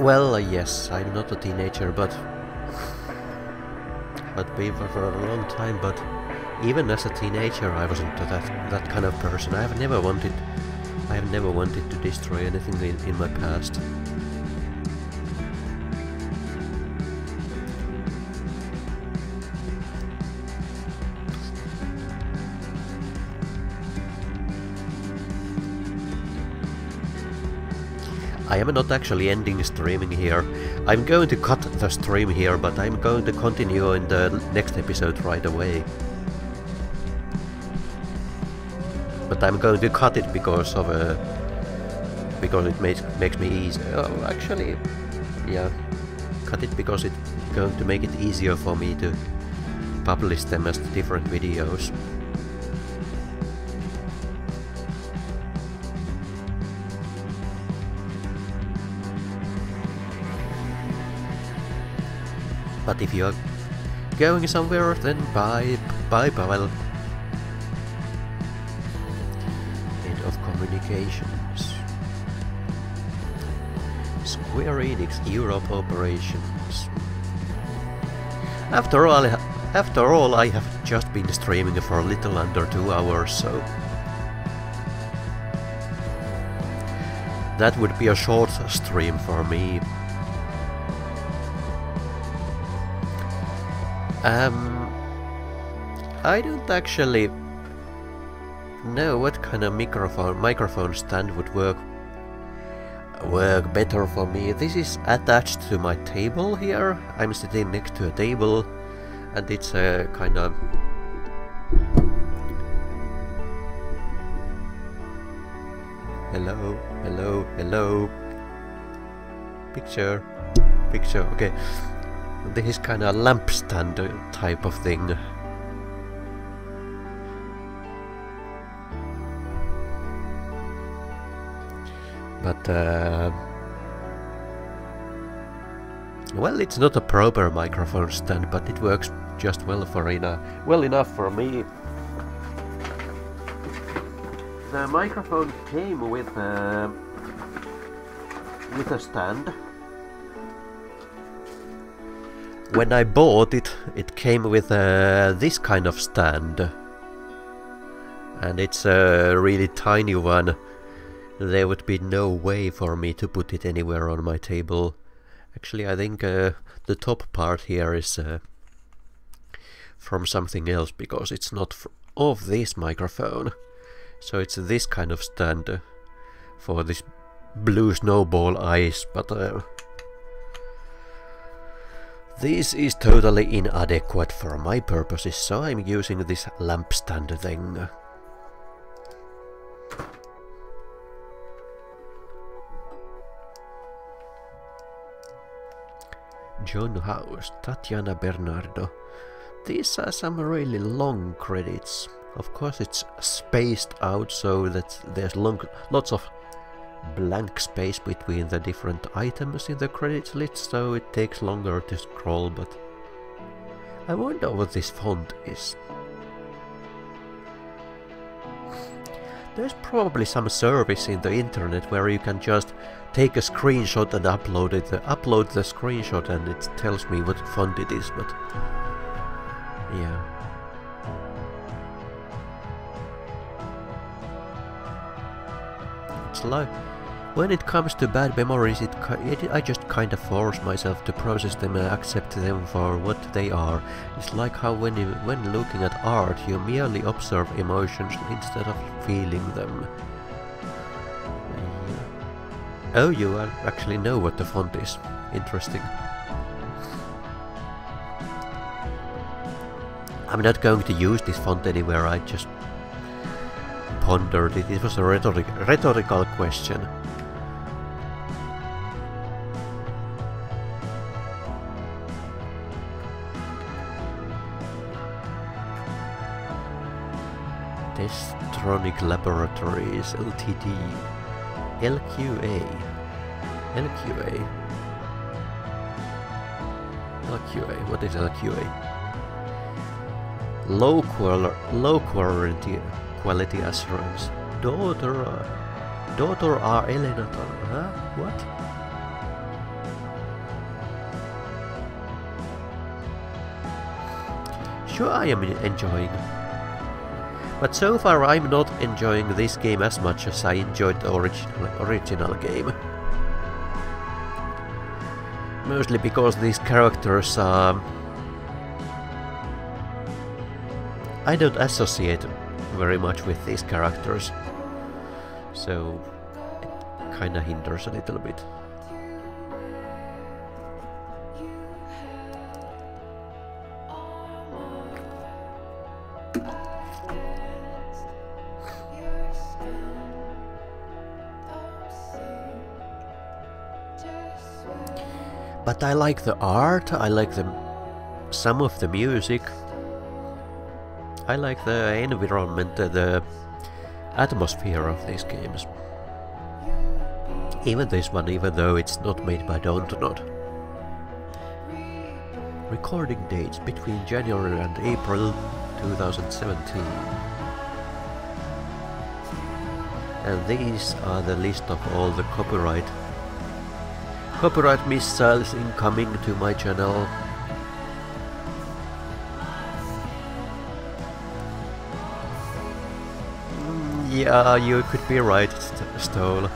Well, yes, I'm not a teenager, but been for a long time, but Even as a teenager, I wasn't that kind of person. I have never wanted to destroy anything in my past. I am not actually ending streaming here. I'm going to cut the stream here, but I'm going to continue in the next episode right away. But I'm going to cut it because it makes me easy. Oh, actually, yeah, cut it because it's going to make it easier for me to publish them as different videos. But if you're going somewhere, then bye, Pavel. End of communications. Square Enix Europe operations. After all, I have just been streaming for a little under 2 hours, so that would be a short stream for me. I don't actually know what kind of microphone stand would work better for me. This is attached to my table here. I'm sitting next to a table, and it's a kind of hello. Picture. Okay. This is kind of a lampstand type of thing. But well, it's not a proper microphone stand, but it works just well enough for me. The microphone came with a stand. When I bought it, it came with this kind of stand, and it's a really tiny one. There would be no way for me to put it anywhere on my table. Actually, I think the top part here is from something else, because it's not of this microphone. So it's this kind of stand for this blue snowball ice, but this is totally inadequate for my purposes, so I'm using this lampstand thing. John House, Tatiana Bernardo. These are some really long credits. Of course it's spaced out so that there's lots of blank space between the different items in the credits list, so it takes longer to scroll, but I wonder what this font is. There's probably some service in the internet where you can just take a screenshot and upload the screenshot, and it tells me what font it is, but yeah. It's like when it comes to bad memories, I just kind of force myself to process them and accept them for what they are. It's like how when looking at art, you merely observe emotions instead of feeling them. Oh, you actually know what the font is. Interesting. I'm not going to use this font anywhere, I just pondered it. It was a rhetorical question. Testronic Laboratories Ltd. LQA. What is LQA? Low quality assurance. Daughter are Elena. Huh? What? Sure, I am enjoying But so far I'm not enjoying this game as much as I enjoyed the original game. Mostly because these characters are... I don't associate very much with these characters, so it kinda hinders a little bit. But I like the art, I like some of the music. I like the environment, the atmosphere of these games. Even this one, even though it's not made by Dontnod. Recording dates between January and April 2017. And these are the list of all the copyright missiles incoming to my channel. Yeah, you could be right, Stole.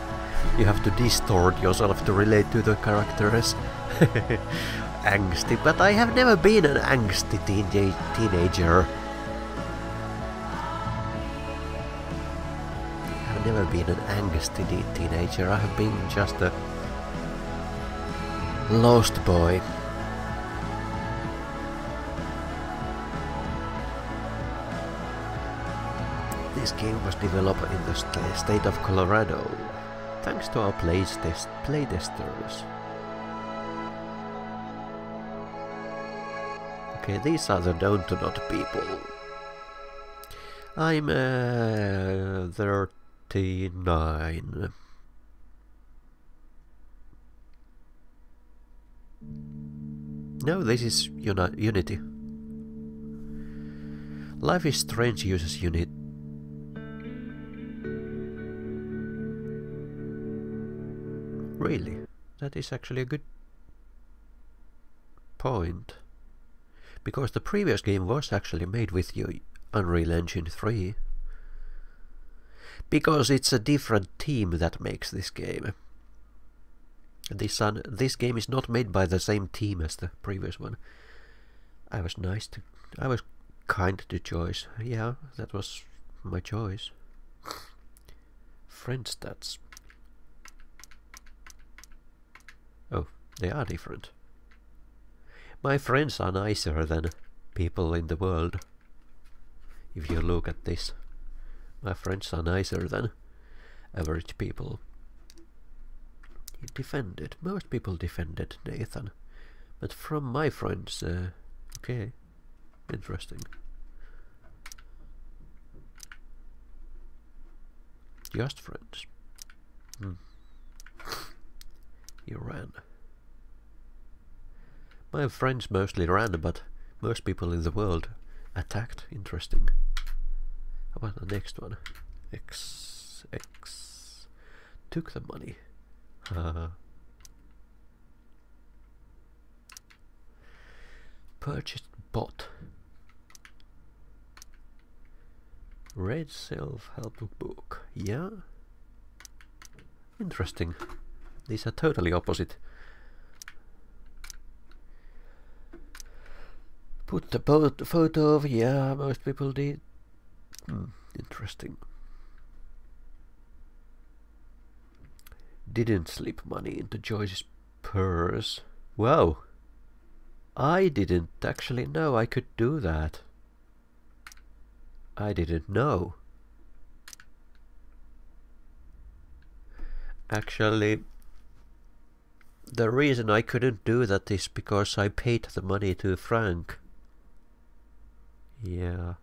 You have to distort yourself to relate to the characters. Angsty, but I have never been an angsty teenager. I've never been an angsty teenager. I have been just a lost boy. This game was developed in the state of Colorado, thanks to our playtesters. Okay, these are the Dontnod people. I'm 39. No, this is Unity. Life is Strange uses Unity. Really? That is actually a good point. Because the previous game was actually made with Unreal Engine 3. Because it's a different team that makes this game. This game is not made by the same team as the previous one. I was kind to choice. Yeah, that was my choice. Friend stats. Oh, they are different. My friends are nicer than people in the world. If you look at this, my friends are nicer than average people. He defended. Most people defended Nathan. But from my friends, okay, interesting. Just friends. You ran. My friends mostly ran, but most people in the world attacked. Interesting. How about the next one? X took the money. Purchased bot. Read self-help book. Yeah. Interesting. These are totally opposite. Put the photo of, yeah, most people did. Interesting. Didn't slip money into Joyce's purse. Wow. I didn't actually know I could do that. I didn't know. Actually, the reason I couldn't do that is because I paid the money to Frank. Yeah.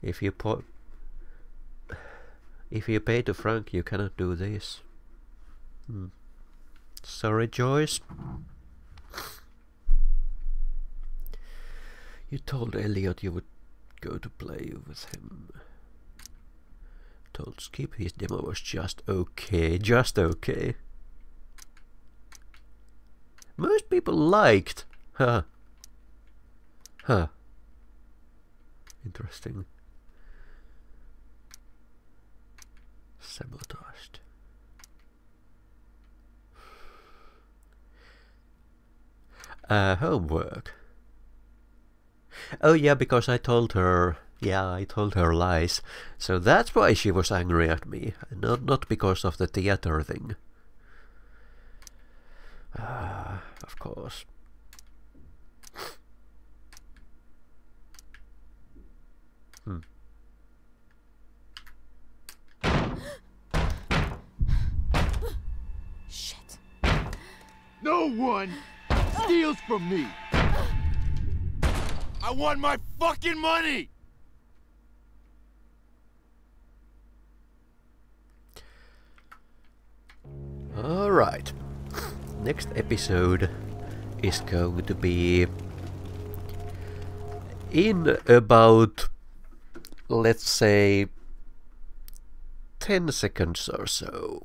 If you pay to Frank, you cannot do this. Sorry, Joyce. You told Elliot you would go to play with him. Told Skip his demo was just okay. Just okay. Most people liked. Huh. Interesting. Sabotaged. Homework. Oh yeah, because I told her. Yeah, I told her lies. So that's why she was angry at me. Not because of the theater thing. Of course. Shit. No one steals from me. I want my fucking money. Alright. Next episode is going to be in about, let's say, 10 seconds or so.